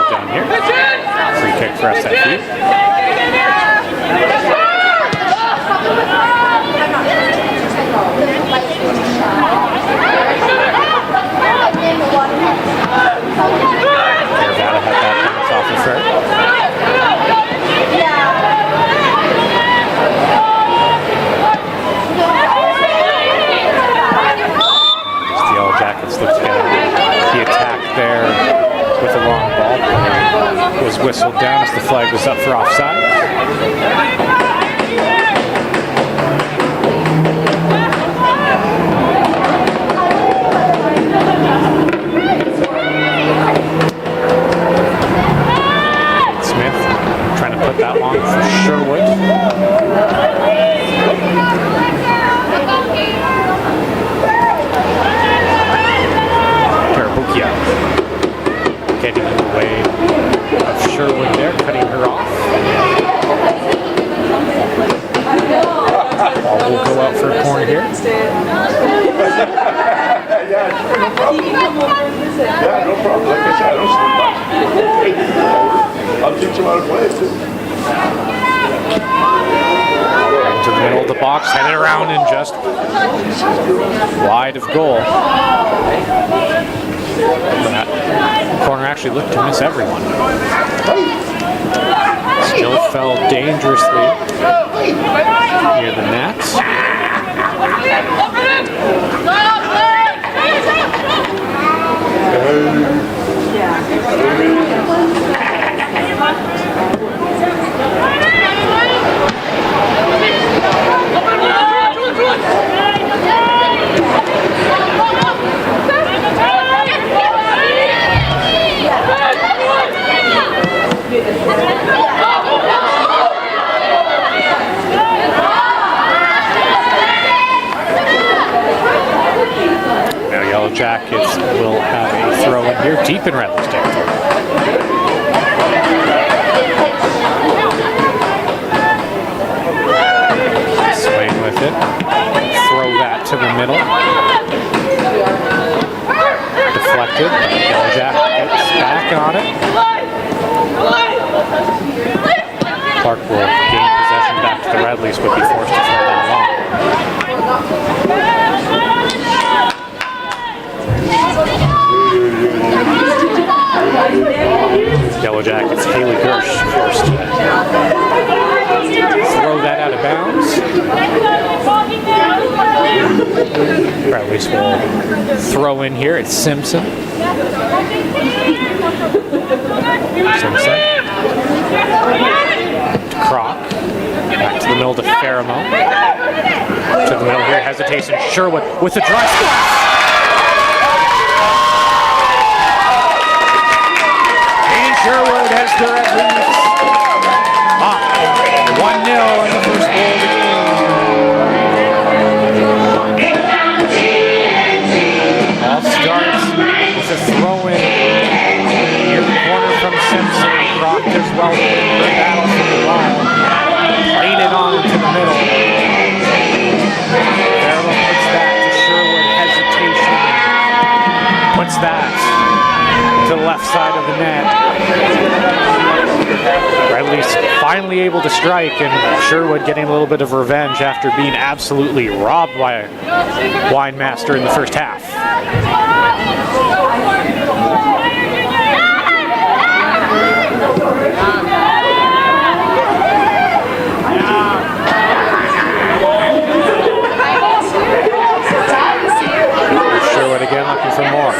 Down here. Free kick for SFU. Nevada had that bounce off of her. The Yellow Jackets looked to get the attack there with a long ball. It was whistled down as the flag was up for offside. Smith trying to put that long for Sherwood. Getting in the way of Sherwood there, cutting her off. Ball will go out for a corner here. Yeah, no problem. Like I said, I don't I'll teach him how to play it too. Right into the middle of the box, headed around and just wide of goal. That corner actually looked to miss everyone. Still fell dangerously near the net. Jackets will have a throw in here deep in Redley's territory. Swing with it. Throw that to the middle. Deflected. Yellow Jackets back on it. Clark will gain possession back to the Redleys, but be forced to throw that long. Yellow Jackets, Haley Gersh forced to throw that out of bounds. Redleys will throw in here. It's Simpson. Simpson. Croc. Back to the middle to Pheromone. To the middle here, hesitation. Sherwood with the drive. And Sherwood has the Redleys up 1-0 in the first goal of the game. All starts with a throw-in near the corner from Simpson. Croc does well to win the battle for the ball. Played it on to the middle. Pheromone puts that to Sherwood. Hesitation. Puts that to the left side of the net. Redley's finally able to strike, and Sherwood getting a little bit of revenge after being absolutely robbed by Winemaster in the first half. Sherwood again looking for more.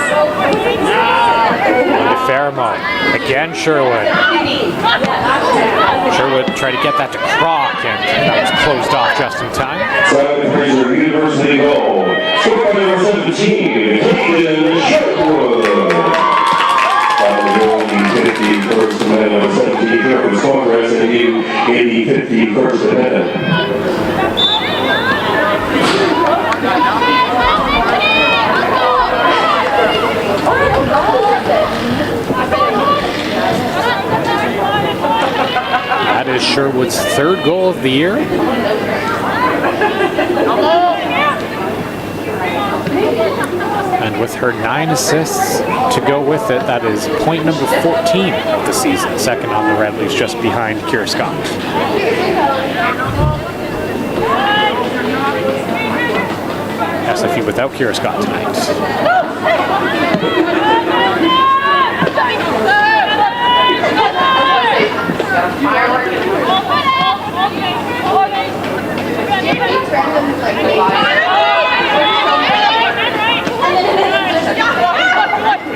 Pheromone. Again, Sherwood. Sherwood tried to get that to Croc, and that was closed off just in time. Simon Fraser University goal. Scored by number 17, Caitlin Sherwood. Following the 51st minute of 17, Sherwood scored as in the 51st minute. That is Sherwood's third goal of the year. And with her 9 assists to go with it, that is point number 14 of the season. Second on the Redleys, just behind Kira Scott. SFU without Kira Scott tonight.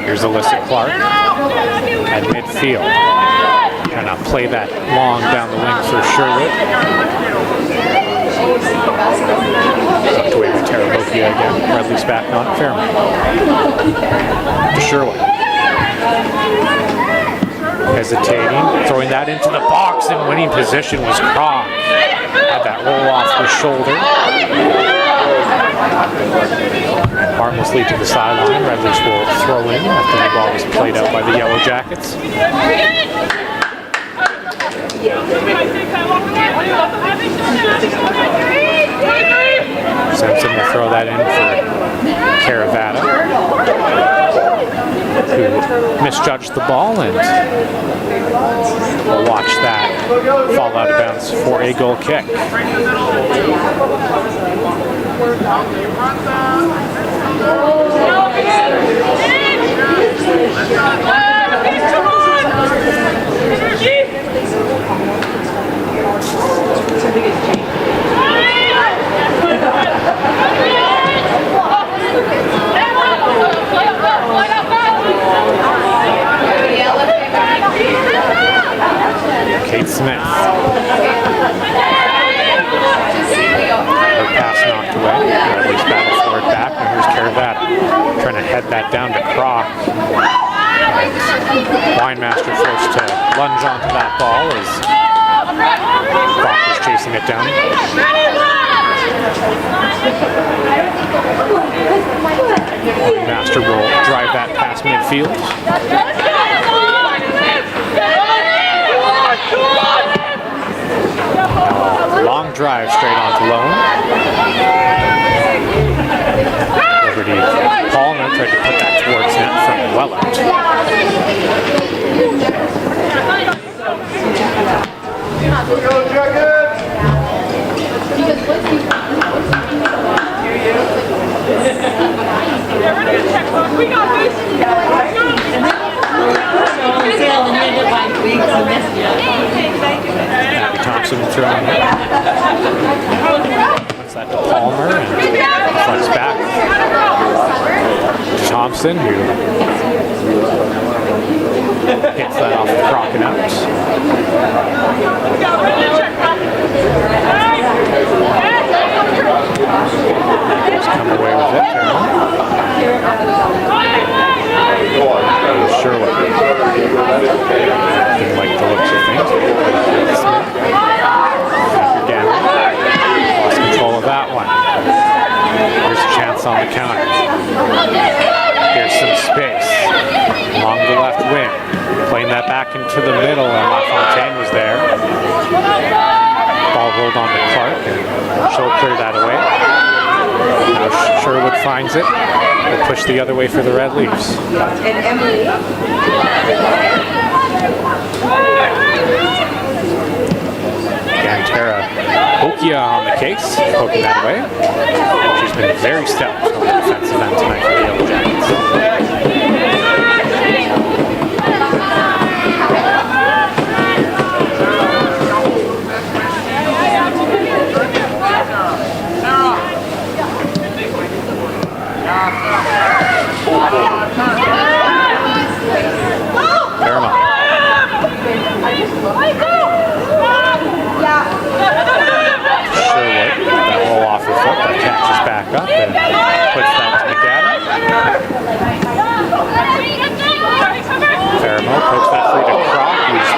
Here's Alyssa Clark at midfield. Trying to play that long down the wing for Sherwood. Tucked away with Tarabokia again. Redley's back on Pheromone. To Sherwood. Hesitating, throwing that into the box, and winning position was Croc. Had that roll off her shoulder. Harmlessly to the sideline. Redleys will throw in after the ball was played out by the Yellow Jackets. Simpson will throw that in for Caravata, who misjudged the ball, and we'll watch that fall out of bounds for a goal kick. Kate Smith. Her pass knocked away. Redley's battle for it back, and here's Caravata trying to head that down to Croc. Winemaster forced to lunge onto that ball as Croc was chasing it down. Winemaster field. Long drive straight onto Lone. Over to Palmer, tried to put that towards net from well out. We got this. Abby Thompson throwing it. What's that to Palmer? And flex back. Thompson, who hits that off the Crocodiles. Just come away with it. Sure what. Didn't like the looks of things. Again, lost control of that one. Here's a chance on the counter. Here's some space along the left wing. Playing that back into the middle, and LaFontaine was there. Ball rolled on to Clark, and she'll clear that away. Now Sherwood finds it. Will push the other way for the Red Leafs. And Emily. Again, Tara Okia on the case, poking that away. She's been very stout on the defensive end tonight for the Yellow Jackets. Paramount. Sherwood, that roll off her foot, that catches back up and puts that to McAdam. Paramount puts that free to Croc, who's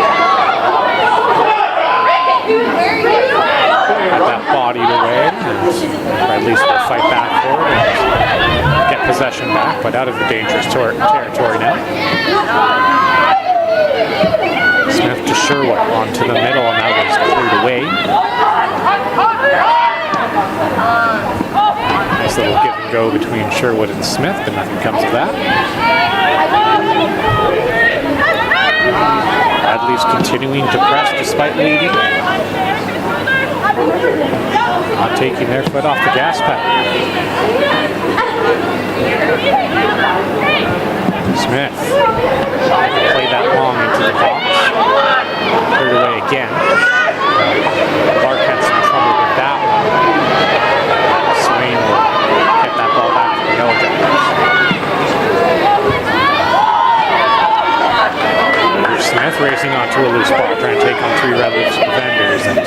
got that bodied away, or at least will fight back for it and get possession back, but out of the dangerous territory now. Smith to Sherwood onto the middle, and that was cleared away. Nice little give and go between Sherwood and Smith, but nothing comes of that. Bradley's continuing to press despite leading. Not taking their foot off the gas pedal. Smith. Play that long into the box. Cleared away again. Clark had some trouble with that one. Swain will get that ball back to the Yellow Jackets. Here's Smith racing onto a loose ball, trying to take on three Red Leafs defenders, and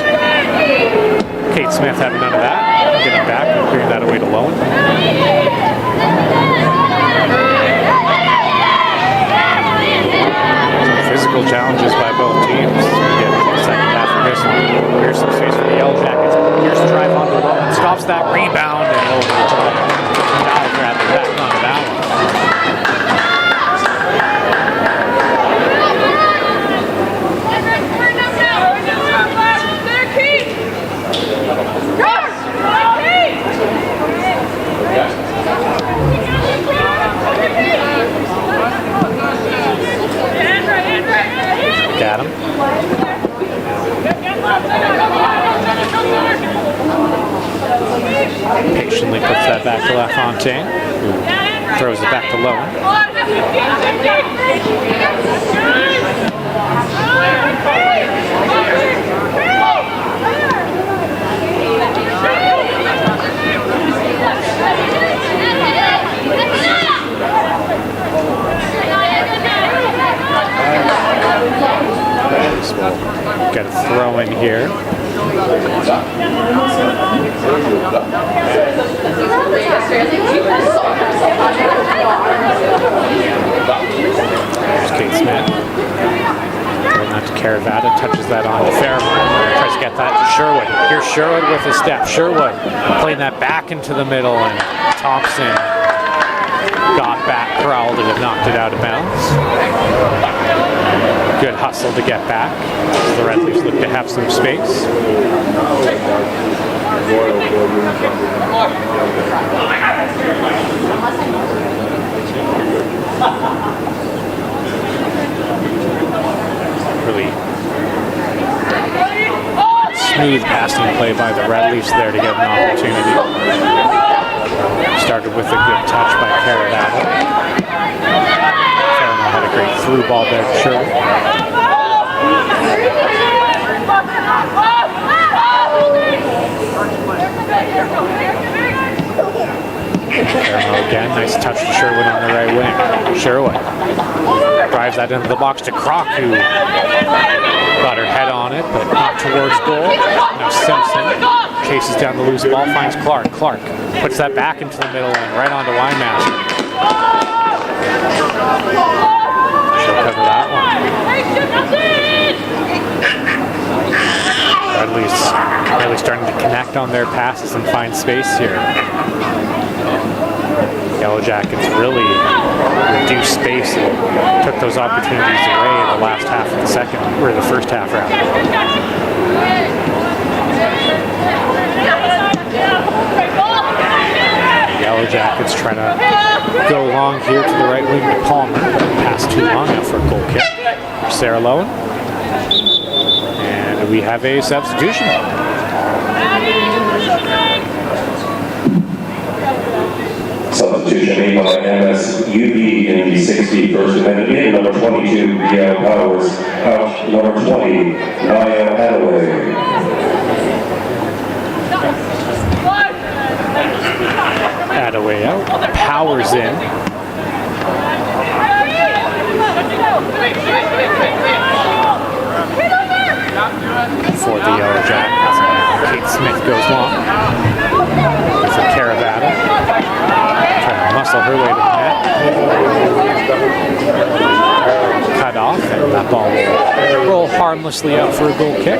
Kate Smith having none of that. Getting back and clearing that away to Lone. Physical challenges by both teams. We get the second half of this one. Here's some space for the Yellow Jackets. Here's the drive on the Lone. Stops that rebound and over the top. Dive grab it back onto that one. Got him. Patiently puts that back to LaFontaine, who throws it back to Lone. We'll get a throw in here. There's Kate Smith. Going out to Caravata, touches that on to Fairmont. Tries to get that to Sherwood. Here's Sherwood with a step. Sherwood playing that back into the middle, and Thompson got back, corralled it, and knocked it out of bounds. Good hustle to get back. The Red Leafs look to have some space. Really smooth passing play by the Red Leafs there to get an opportunity. Started with a good touch by Caravana. Caravana had a great through ball there to Sherwood. Again, nice touch to Sherwood on the right wing. Sherwood drives that into the box to Croc, who got her head on it, but not towards goal. Now Simpson chases down the loose ball, finds Clark. Clark puts that back into the middle and right onto Weinmaster. She'll cover that one. Red Leafs really starting to connect on their passes and find space here. Yellow Jackets really reduced space and took those opportunities away in the last half of the second, or the first half rather. Yellow Jackets trying to go long here to the right wing to Palmer, but pass too long out for a goal kick for Sarah Lowen. And we have a substitution. Substitution made by MSUB in the 61st minute. In number 22, Gail Powers. Out number 20, Nia Hadaway. Hadaway out. Powers in. For the Yellow Jackets. Kate Smith goes long. For Caravana. Trying to muscle her way to the net. Cut off, and that ball will roll harmlessly out for a goal kick.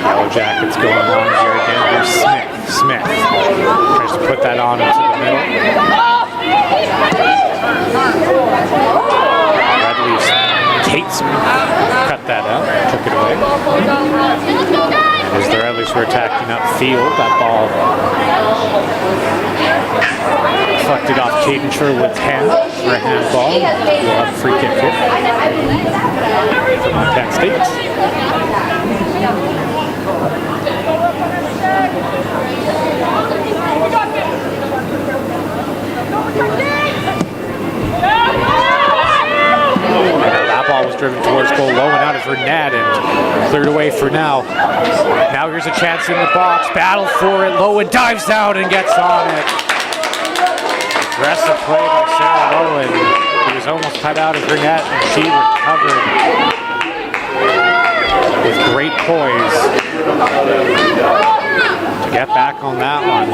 Yellow Jackets going long here again. Here's Smith tries to put that on into the middle. Red Leafs. Kate Smith cut that out, took it away. As the Red Leafs were attacking upfield, that ball deflected off Caden Sherwood's hand for a handball. We'll have a free kick here for Montana State. That ball was driven towards goal, low and out of her net and cleared away for now. Now here's a chance in the box, battle for it, Lowen dives down and gets on it. Aggressive play by Sarah Lowen. He was almost cut out of her net and she recovered with great poise to get back on that one.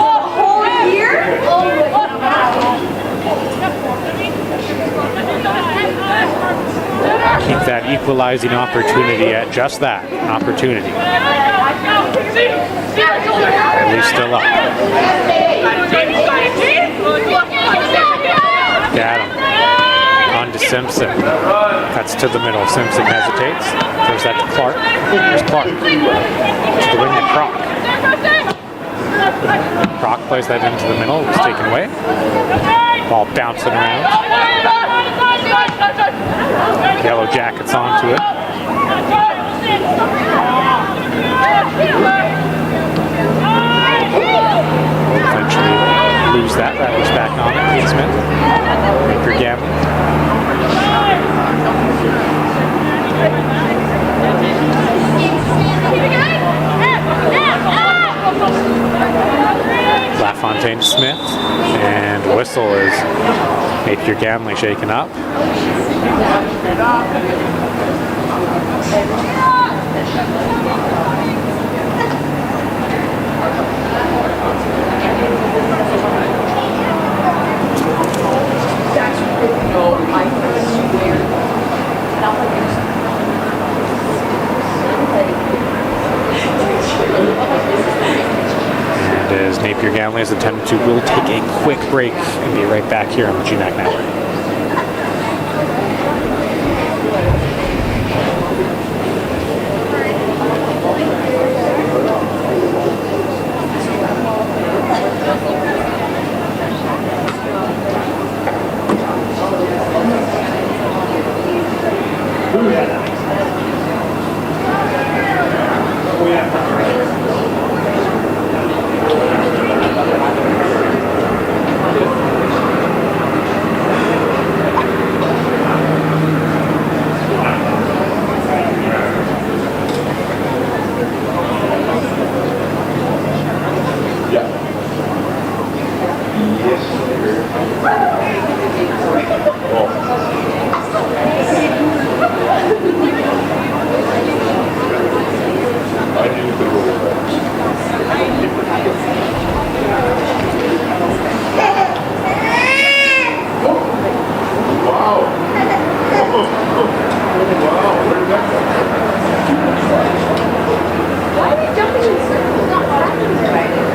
Keep that equalizing opportunity at just that, an opportunity. At least still up. Got him. On to Simpson. Cuts to the middle. Simpson hesitates. Throws that to Clark. There's Clark. To the wing to Croc. Croc plays that into the middle. It was taken away. Ball bouncing around. Yellow Jackets onto it. We'll eventually lose that. That was back on it. Kate Smith. Baker Gamble. LaFontaine Smith, and whistle is Napier Gamley shaken up. That's Ganley has attended to. We'll take a quick break and be right back here on the GMAC Network. Why are we jumping in circles? Not what happens right here.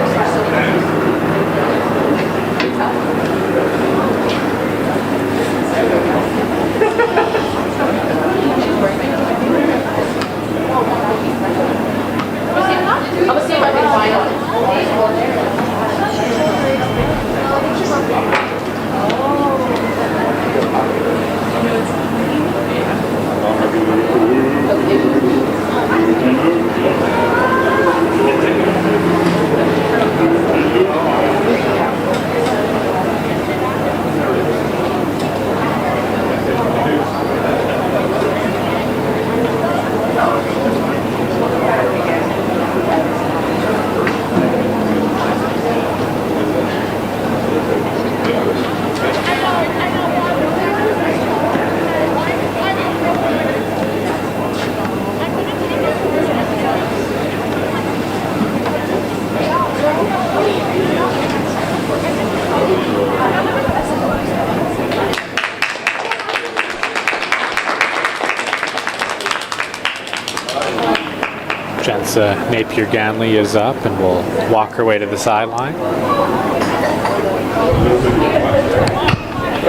I'm gonna see if I can find Napier Ganley is up and will walk her way to the sideline.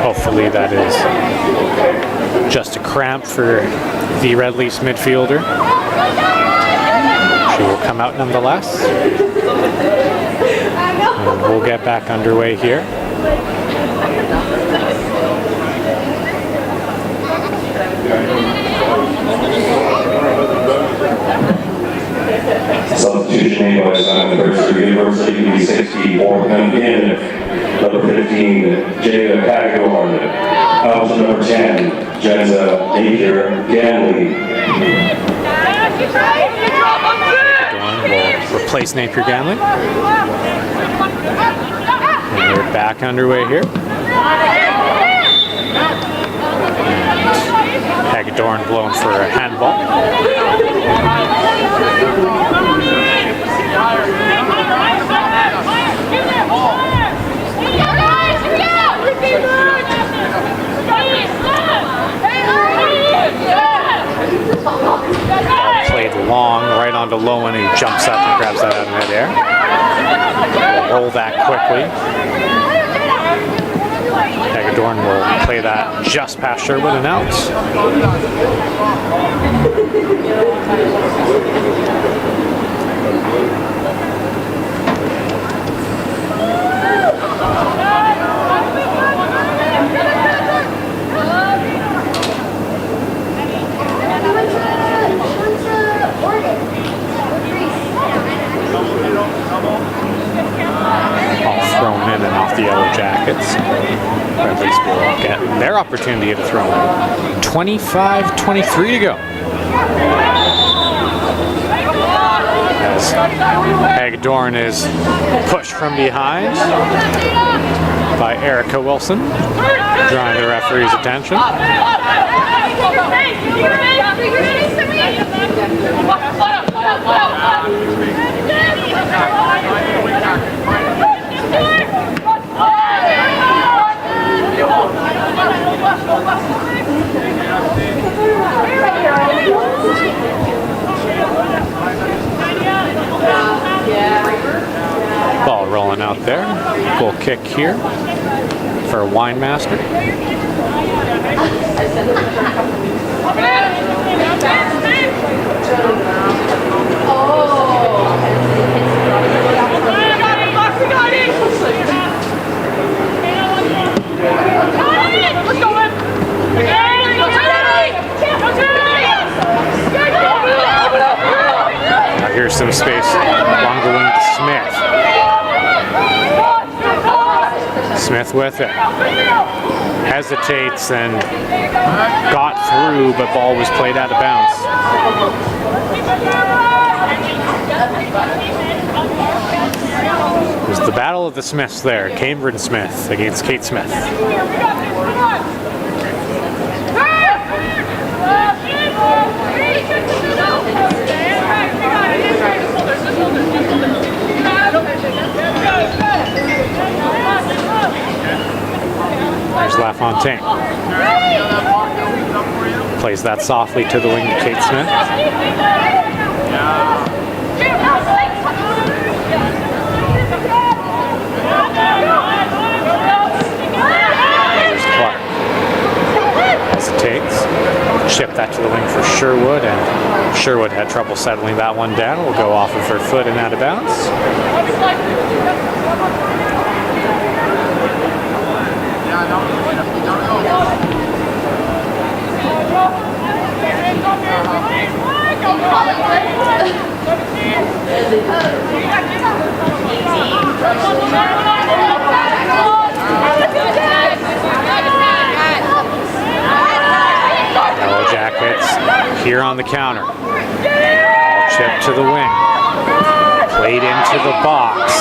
Hopefully that is just a cramp for the Red Leafs midfielder. She will come out nonetheless. And we'll get back underway here. Substitution made by Simon Fraser University, B64, coming in, number 15, Jada Hagedorn. Out to number 10, Jenza Napier Ganley. Will replace Napier Ganley. And we're back underway here. Hagedorn blown for a handball. Played long, right onto Lowen, who jumps up and grabs that out of midair. We'll roll that quickly. Hagedorn will play that just past Sherwood and out. All thrown in and off the Yellow Jackets. Or at least will get their opportunity to throw in. 25-23 to go. As Hagedorn is pushed from behind by Erica Wilson, drawing the referee's attention. Ball rolling out there. kick here for Winemaster. Now here's some space along the wing to Smith. Smith with it. Hesitates and got through, but ball was played out of bounds. It was the battle of the Smiths there. Cameron Smith against Kate Smith. There's LaFontaine. Plays that softly to the wing to Kate Smith. There's Clark. Hesitates. Chip that to the wing for Sherwood, and Sherwood had trouble settling that one down. Will go off of her foot and out of bounds. Yellow Jackets here on the counter. Chip to the wing. Played into the box.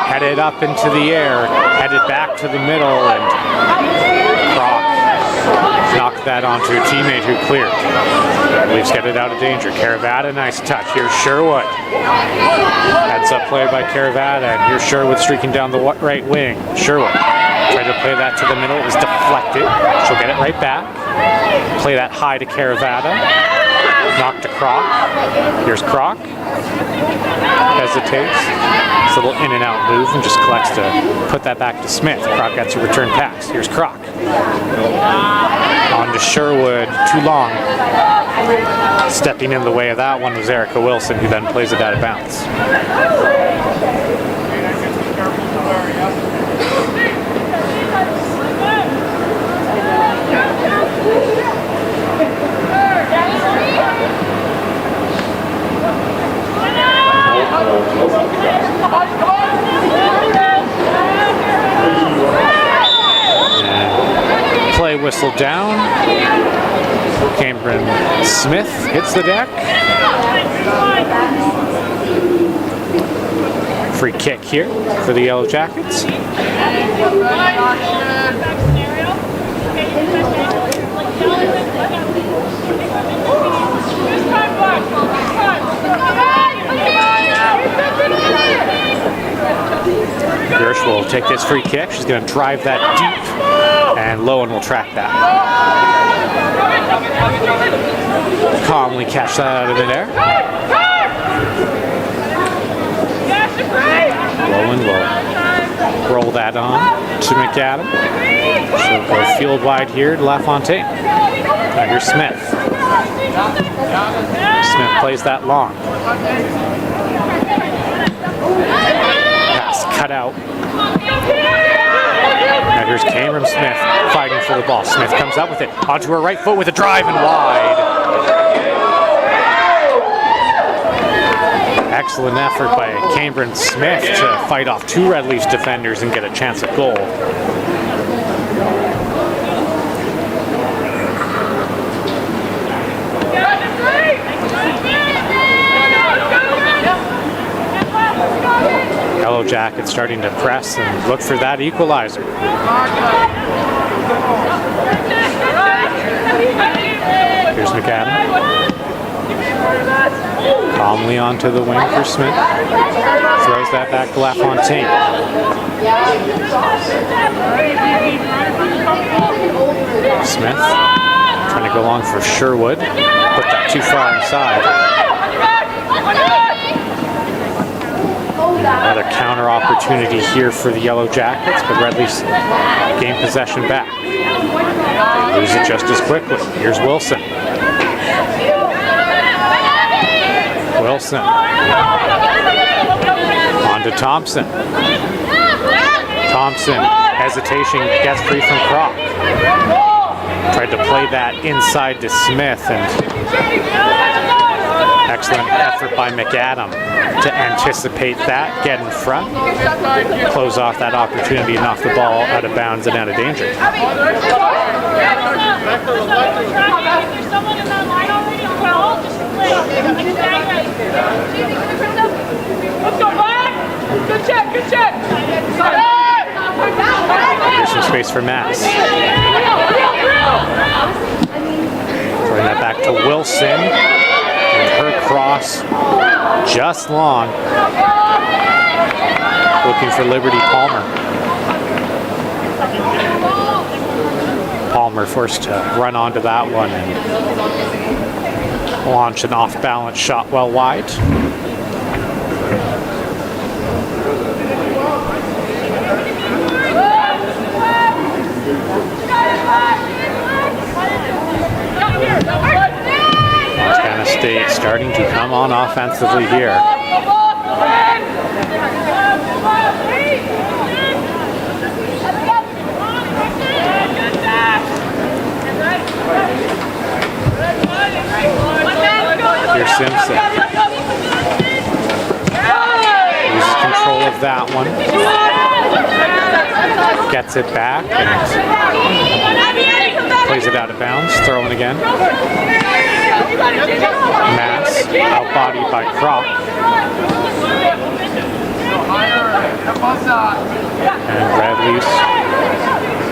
Headed up into the air. Headed back to the middle, and Croc knocked that onto a teammate who cleared. Leafs get it out of danger. Caravata, nice touch. Here's Sherwood. Heads up play by Caravata, and here's Sherwood streaking down the right wing. Sherwood tried to play that to the middle. It was deflected. She'll get it right back. Play that high to Caravata. Knocked to Croc. Here's Croc. Hesitates. It's a little in and out move and just collects to put that back to Smith. Croc gets a return pass. Here's Croc. On to Sherwood. Too long. Stepping in the way of that one was Erica Wilson, who then plays it out of bounds. And play whistle down. Cameron Smith hits the deck. Free kick here for the Yellow Jackets. Gersh will take this free kick. She's going to drive that deep, and Lowen will track that. Calmly catch that out of midair. Lowen will roll that on to McAdam. She'll go field wide here to LaFontaine. Now here's Smith. Smith plays that long. Pass cut out. Now here's Cameron Smith fighting for the ball. Smith comes up with it onto her right foot with a drive and wide. Excellent effort by Cameron Smith to fight off two Red Leafs defenders and get a chance at goal. Yellow Jackets starting to press and look for that equalizer. Here's McAdam. Calmly onto the wing for Smith. Throws that back to LaFontaine. Smith trying to go long for Sherwood. Put that too far inside. Another counter opportunity here for the Yellow Jackets, but Red Leafs gain possession back. They lose it just as quickly. Here's Wilson. Wilson. On to Thompson. Thompson, hesitation, gets free from Kroc. Tried to play that inside to Smith, and excellent effort by McAdam to anticipate that, get in front, close off that opportunity, and knock the ball out of bounds and out of danger. Good check. Here's some space for Mass. Throwing that back to Wilson. And her cross just long. Looking for Liberty Palmer. Palmer forced to run onto that one and launch an off-balance shot well wide. Montana State starting to come on offensively here. Here's Simpson. Loses control of that one. Gets it back and plays it out of bounds. Throwing again. Mass, outbodied by Kroc. And Red Leafs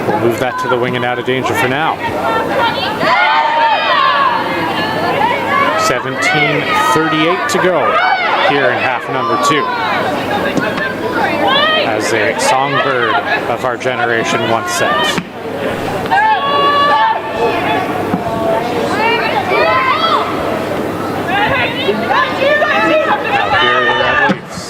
will move that to the wing and out of danger for now. 17:38 to go here in half number 2. As a songbird of our generation once said. Out here are the Red Leafs.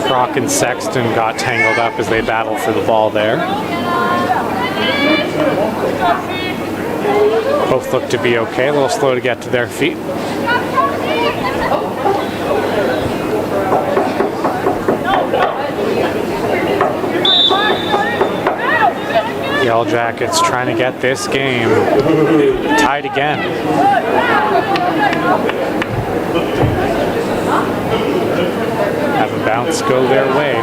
Kroc and Sexton got tangled up as they battled for the ball there. Both look to be okay, a little slow to get to their feet. Yellow Jackets trying to get this game tied again. Have a bounce go their way.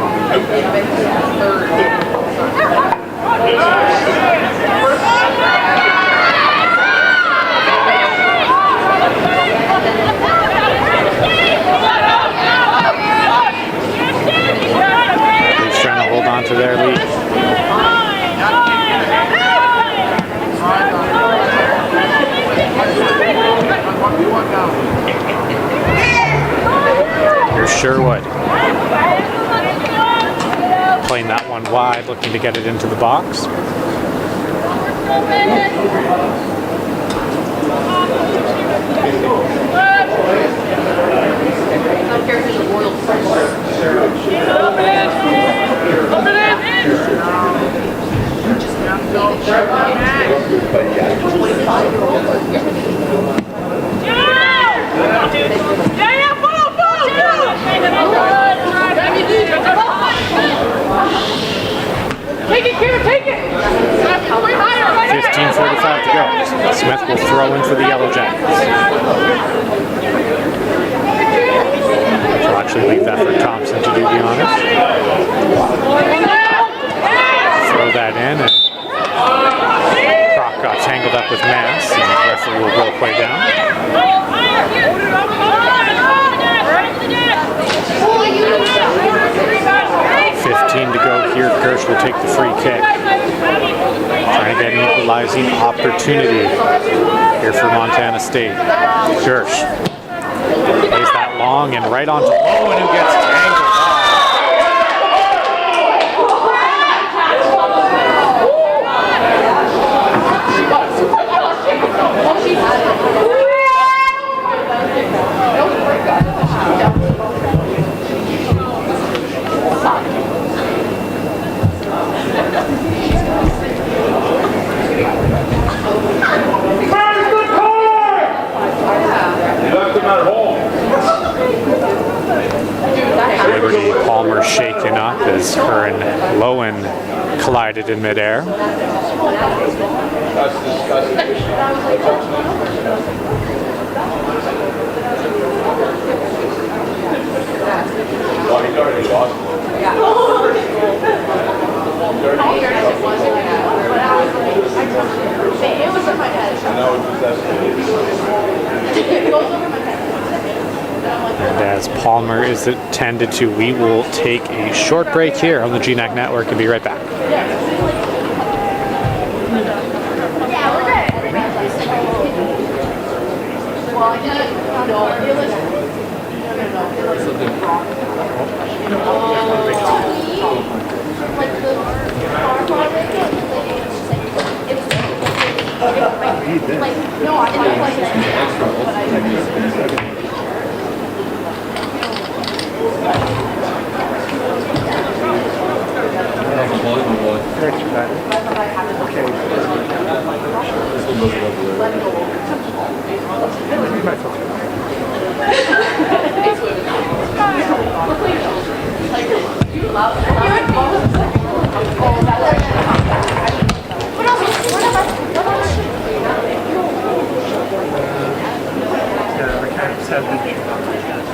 He's trying to hold on to their lead. Here's Sherwood. Playing that one wide, looking to get it into the box. Take it! 15:45 to go. Smith will throw in for the Yellow Jackets. I'll actually leave that for Thompson to do, to be honest. Throw that in, and Kroc got tangled up with Mass, and the referee will blow play down. 15 to go here. Gersh will take the free kick. Trying to get an equalizing opportunity here for Montana State. Gersh Plays that long and right onto Lowen, who gets tangled off. Liberty Palmer shaken up as her and Lowen collided in midair. That's disgusting. Oh, he's already lost. And as Palmer is attended to, we will take a short break here on the GNAC Network and be right back.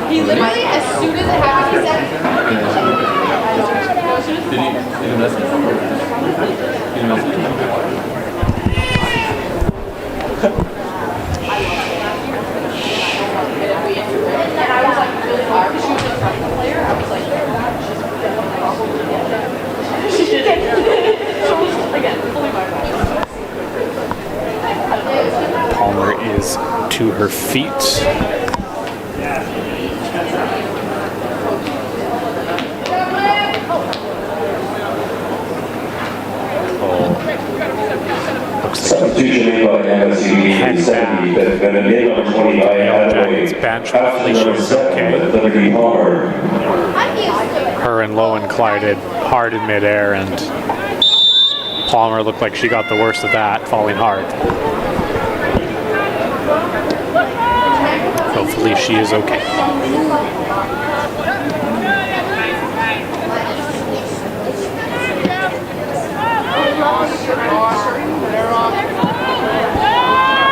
He literally, as soon as it happened, he said, Did he message? and I was like, really hard because she was a freshman player. I was like, she did it. Again, fully my fault. Palmer is to her feet. Substitution made by MSU 70, but then again on 20 by Jackets bench. Hopefully she's okay. Liberty Palmer. I'm used to it. Her and Lowen collided hard in midair, and Palmer looked like she got the worst of that, falling hard. Hopefully she is okay.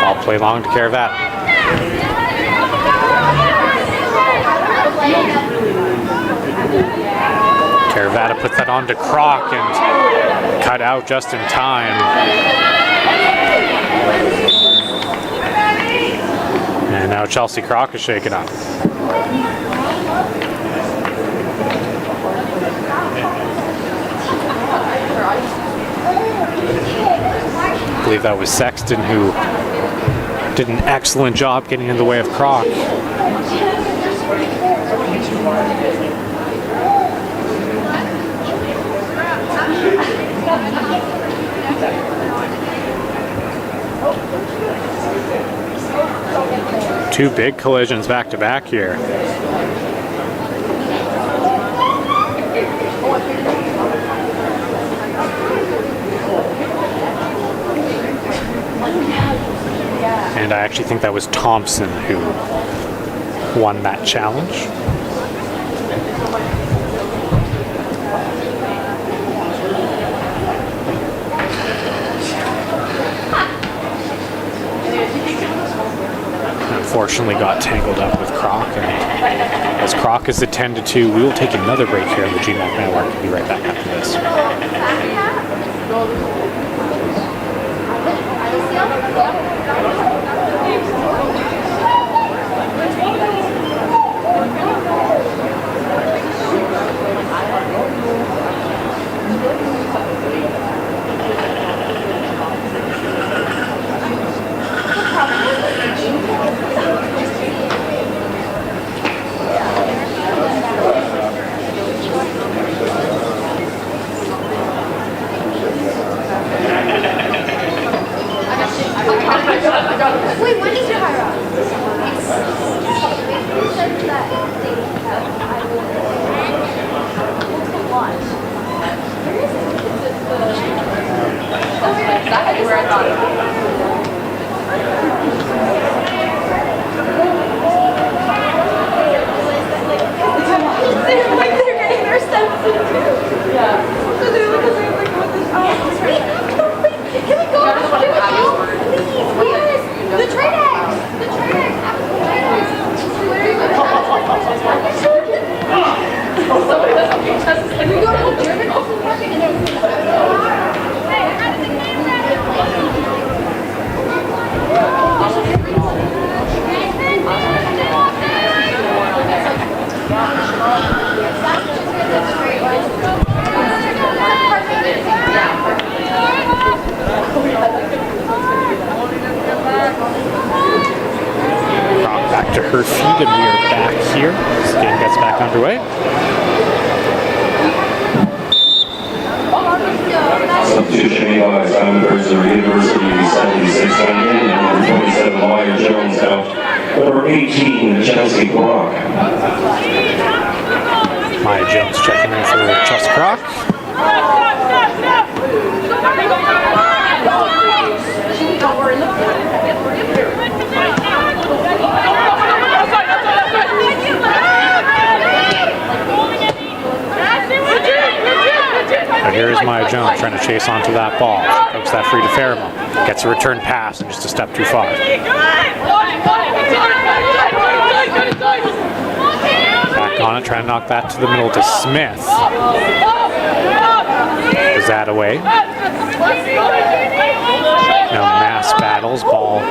I'll play long to Caravata. Caravata puts that on to Croc and cut out just in time. And now Chelsea Croc is shaken up. I believe that was Sexton who did an excellent job getting in the way of Croc. Two big collisions back to back here. And I actually think that was Thompson who won that challenge. Unfortunately got tangled up with Croc, and as Croc is attended to, we will take another break here on the GMAC Network and be right back after this. Back to her feet, and we are back here. This game gets back underway. Substitution made by Simon Fraser, University 76 coming in, and number 27, Maya Jones out. Number 18, Chelsea Brock. Maya Jones checking in for Chelsea Croc. But here is Maya Jones trying to chase onto that ball. She pokes that free to Fairmont. Gets a return pass and just a step too far. Back on it, trying to knock that to the middle to Smith. Is that away? Now Mass battles, ball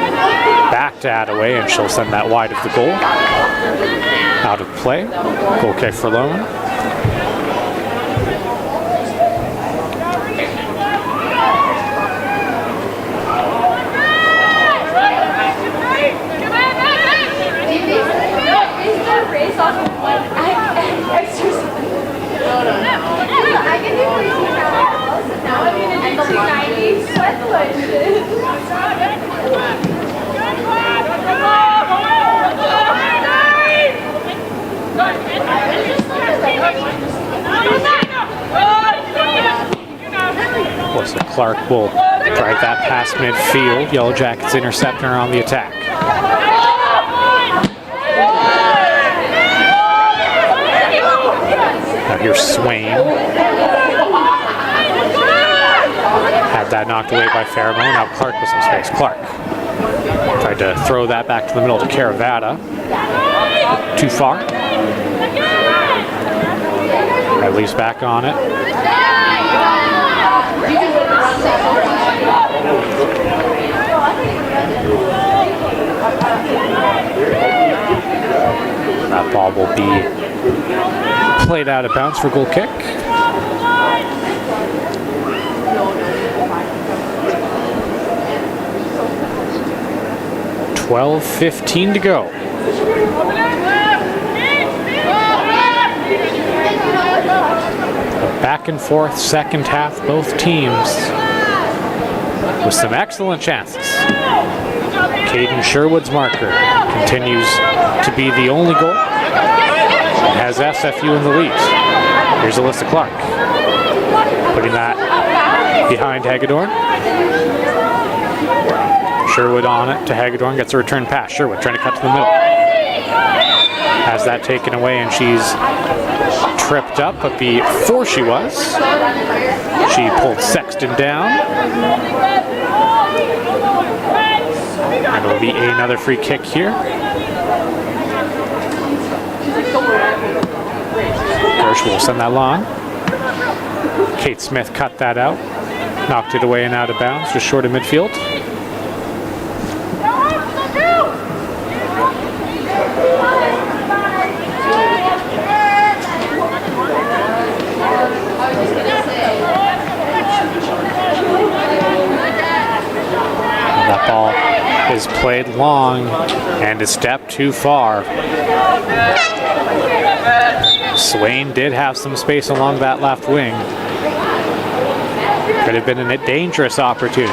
back to Attaway, and she'll send that wide of the goal. Out of play. Goal kick for Loman. I can do 3 now. I mean, in 290 sweat So Clark will drive that past midfield. Yellow Jackets intercept her on the attack. Now here's Swain. Had that knocked away by Fairmont. Now Clark with some space. Clark tried to throw that back to the middle to Caravata. Too far. Riley's back on it. That ball will be played out of bounds for goal kick. $12:15 to go. Back and forth, second half, both teams with some excellent chances. Caden Sherwood's marker continues to be the only goal. It has SFU in the lead. Here's Alyssa Clark. Putting that behind Hagedorn. Sherwood on it to Hagedorn, gets a return pass. Sherwood trying to cut to the middle. Has that taken away, and she's tripped up, but before she was, she pulled Sexton down. And it'll be another free kick here. Gersh will send that long. Kate Smith cut that out. Knocked it away and out of bounds, just short of midfield. That ball is played long and a step too far. Swain did have some space along that left wing. Could have been a dangerous opportunity.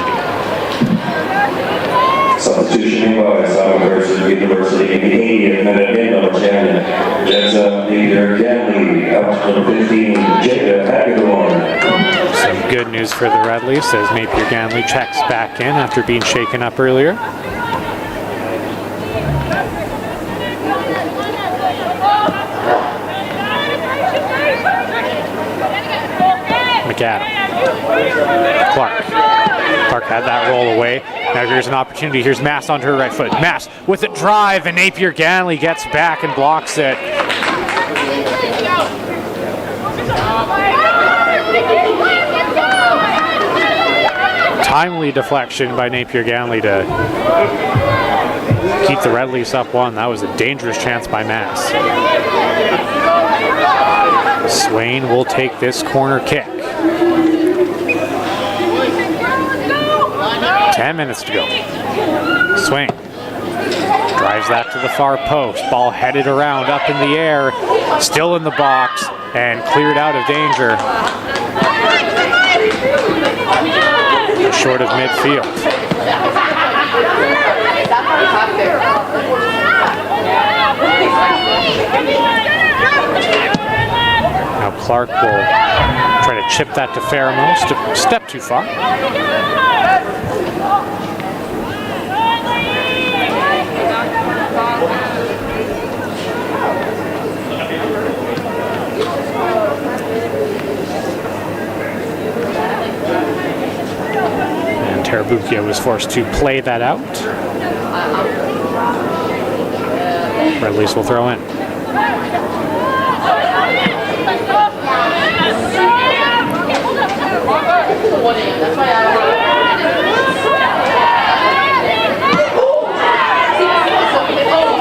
Substitution made by Simon Fraser, University 80th minute in number 10. That's Napier Ganley, out number 15, Jacob Hagedorn. Some good news for the Red Leafs as Napier Ganley checks back in after being shaken up earlier. McAdam. Clark. Clark had that roll away. Now here's an opportunity. Here's Mass onto her right foot. Mass with a drive, and Napier Ganley gets back and blocks it. Timely deflection by Napier Ganley to keep the Red Leafs up one. That was a dangerous chance by Mass. Swain will take this corner kick. 10 minutes to go. Swain Drives that to the far post. Ball headed around, up in the air, still in the box, and cleared out of danger. Short of midfield. Now Clark will try to chip that to Faramos, a step too far. And Tarabukia was forced to play that out. Or at least we'll throw in.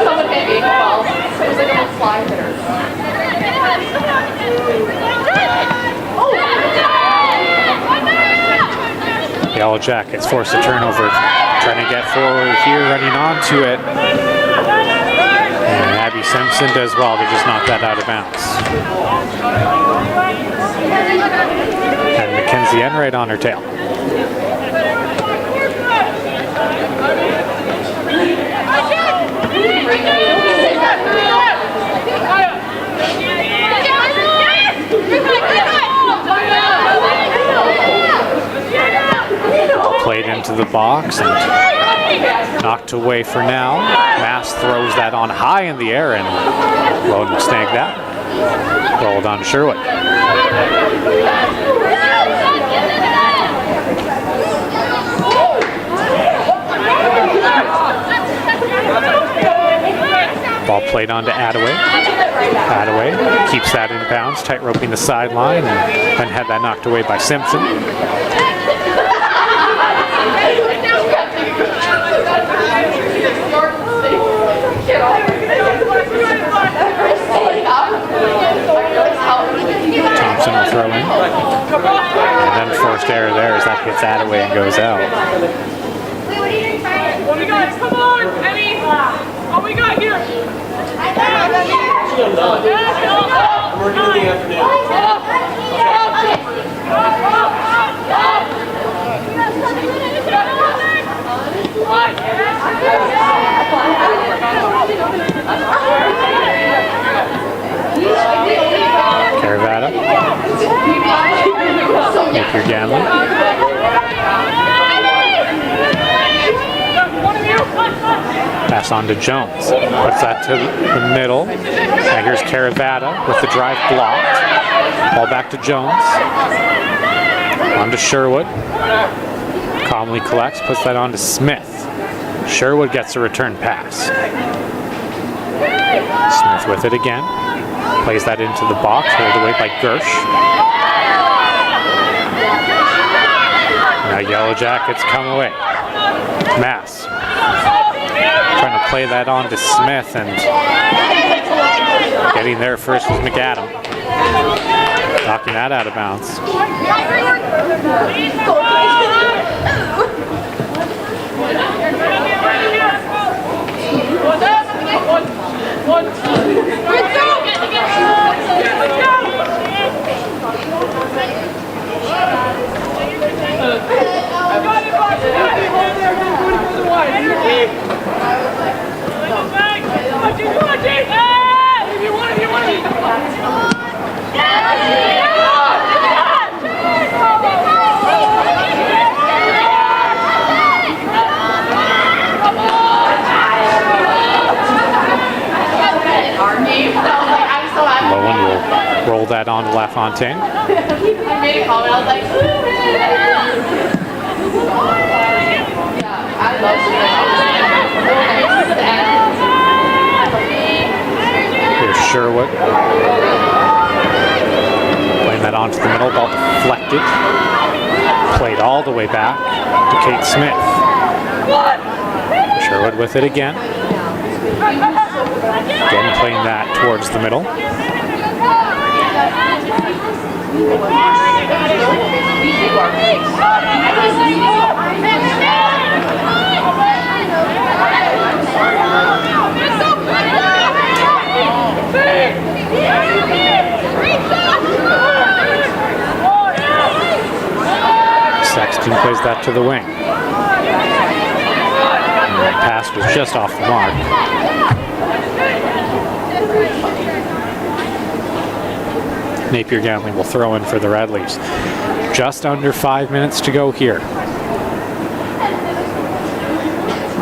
Someone hit me. Well, it was like a little fly hitter. The Yellow Jackets force a turnover, trying to get forward here, running onto it. And Abby Simpson does well, they just knock that out of bounds. And Mackenzie Enright on her tail. Played into the box and knocked away for now. Mass throws that on high in the air and Roden snagged that. Rolled on to Sherwood. Ball played on to Attaway. Attaway keeps that in bounds, tight roping the sideline, and then had that knocked away by Simpson. Thompson will throw in. And then forced error there as that hits Attaway and goes out. What we got? Come on, Penny. What we got here? We're doing the Caravata. Make your gambling. Pass on to Jones. Puts that to the middle. Now here's Caravata with the drive blocked. Ball back to Jones. On to Sherwood. Calmly collects, puts that on to Smith. Sherwood gets a return pass. Smith with it again. Plays that into the box, held away by Gersh. Now Yellow Jackets come away. Mass. Trying to play that on to Smith, and getting there first was McAdam. Knocking that out of bounds. Lowen will roll that on to LaFontaine. I made a comment, I was like, yeah, I love Here's Sherwood. Playing that onto the middle, ball deflected. Played all the way back to Kate Smith. Sherwood with it again. Again playing that towards the middle. Plays that to the wing. And the pass was just off the mark. Napier Gambling will throw in for the Red Leafs. Just under 5 minutes to go here.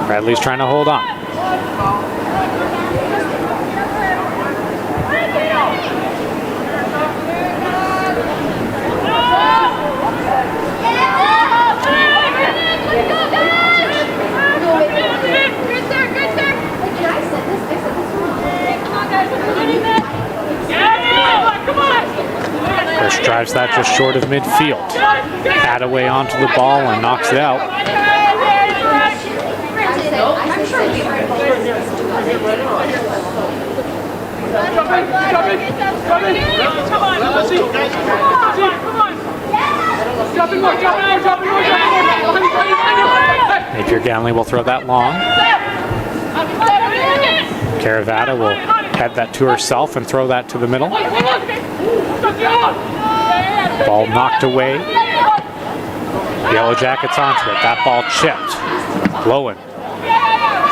Red Leafs trying to hold on. Chris drives that just short of midfield. Attaway onto the ball and knocks it out. Napier Gambling will throw that long. Caravata will head that to herself and throw that to the middle. Ball knocked away. Yellow Jackets onto it. That ball chipped. Lowen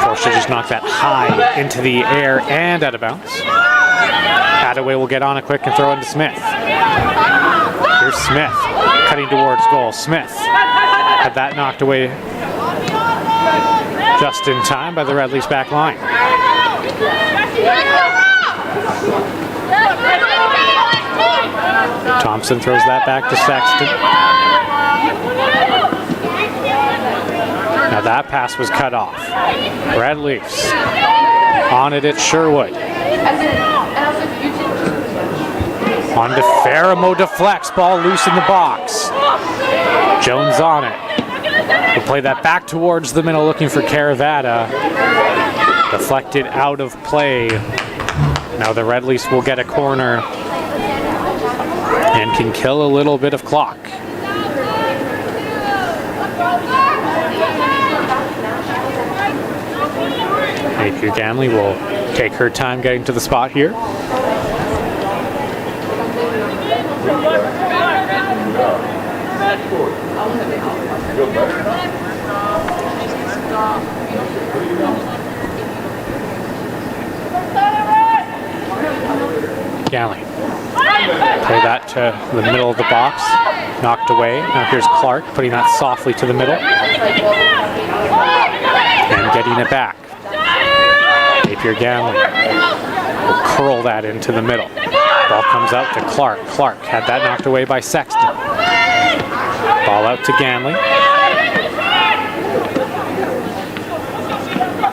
forced to just knock that high into the air and out of bounds. Attaway will get on it quick and throw it to Smith. Here's Smith cutting towards goal. Smith had that knocked away just in time by the Red Leafs back line. Thompson throws that back to Sexton. Now that pass was cut off. Red Leafs on it at Sherwood. On to Faramo, deflects, ball loose in the box. Jones on it. We'll play that back towards the middle looking for Caravata. Deflected out of play. Now the Red Leafs will get a corner and can kill a little bit of clock. Napier Gambling will take her time getting to the spot here. Gambling. Play that to the middle of the box. Knocked away. Now here's Clark putting that softly to the middle. And getting it back. Napier Gambling will curl that into the middle. Ball comes out to Clark. Clark had that knocked away by Sexton. Ball out to Gambling.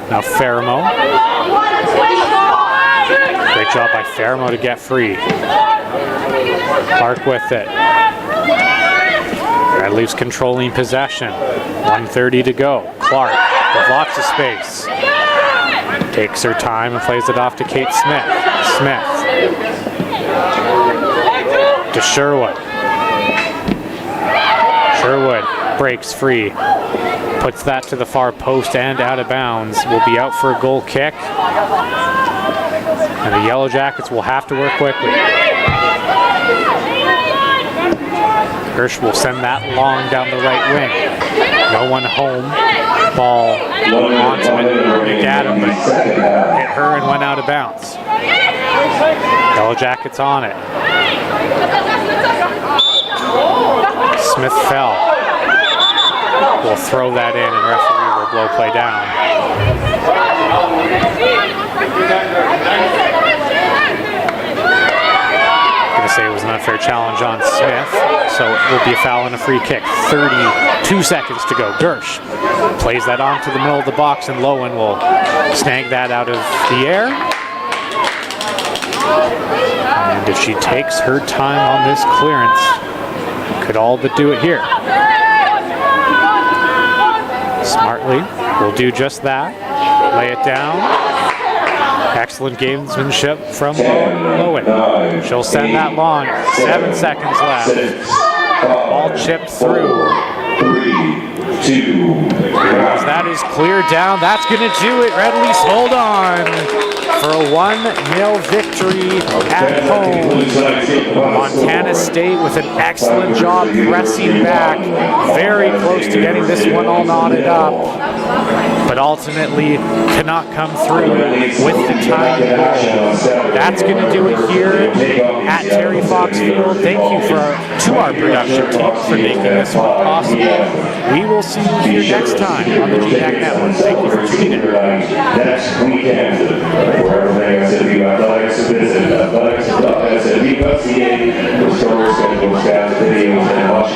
Now Faramo. Great job by Faramo to get free. Clark with it. Red Leafs controlling possession. 1:30 to go. Clark with lots of space. Takes her time and plays it off to Kate Smith. Smith. To Sherwood. Sherwood breaks free. Puts that to the far post and out of bounds. Will be out for a goal kick. And the Yellow Jackets will have to work quickly. Hirsch will send that long down the right wing. No one home. Ball onto it. McAdam hit her and went out of bounds. Yellow Jackets on it. Smith fell. Will throw that in and referee will blow play down. Going to say it was an unfair challenge on Smith, so it will be a foul and a free kick. 32 seconds to go. Gersh plays that onto the middle of the box, and Lowen will snag that out of the air. And if she takes her time on this clearance, could all but do it here. Smartly will do just that. Lay it down. Excellent gamesmanship from Lowen. She'll send that long. 7 seconds left. Ball chipped through. 3, 2, As that is cleared down, that's going to do it. Red Leafs hold on for a 1-0 victory at home. Montana State with an excellent job pressing back, very close to getting this one all knotted up, but ultimately cannot come through with the tying goal. That's going to do it here at Terry Fox Field. Thank you to our production team for making this one possible. We will see you here next time on the GPAC Network. Thank you for tuning in. Next weekend, for everything SFU athletics, visit athletics.sfu.ca for stories, schedules, stats, videos, and watch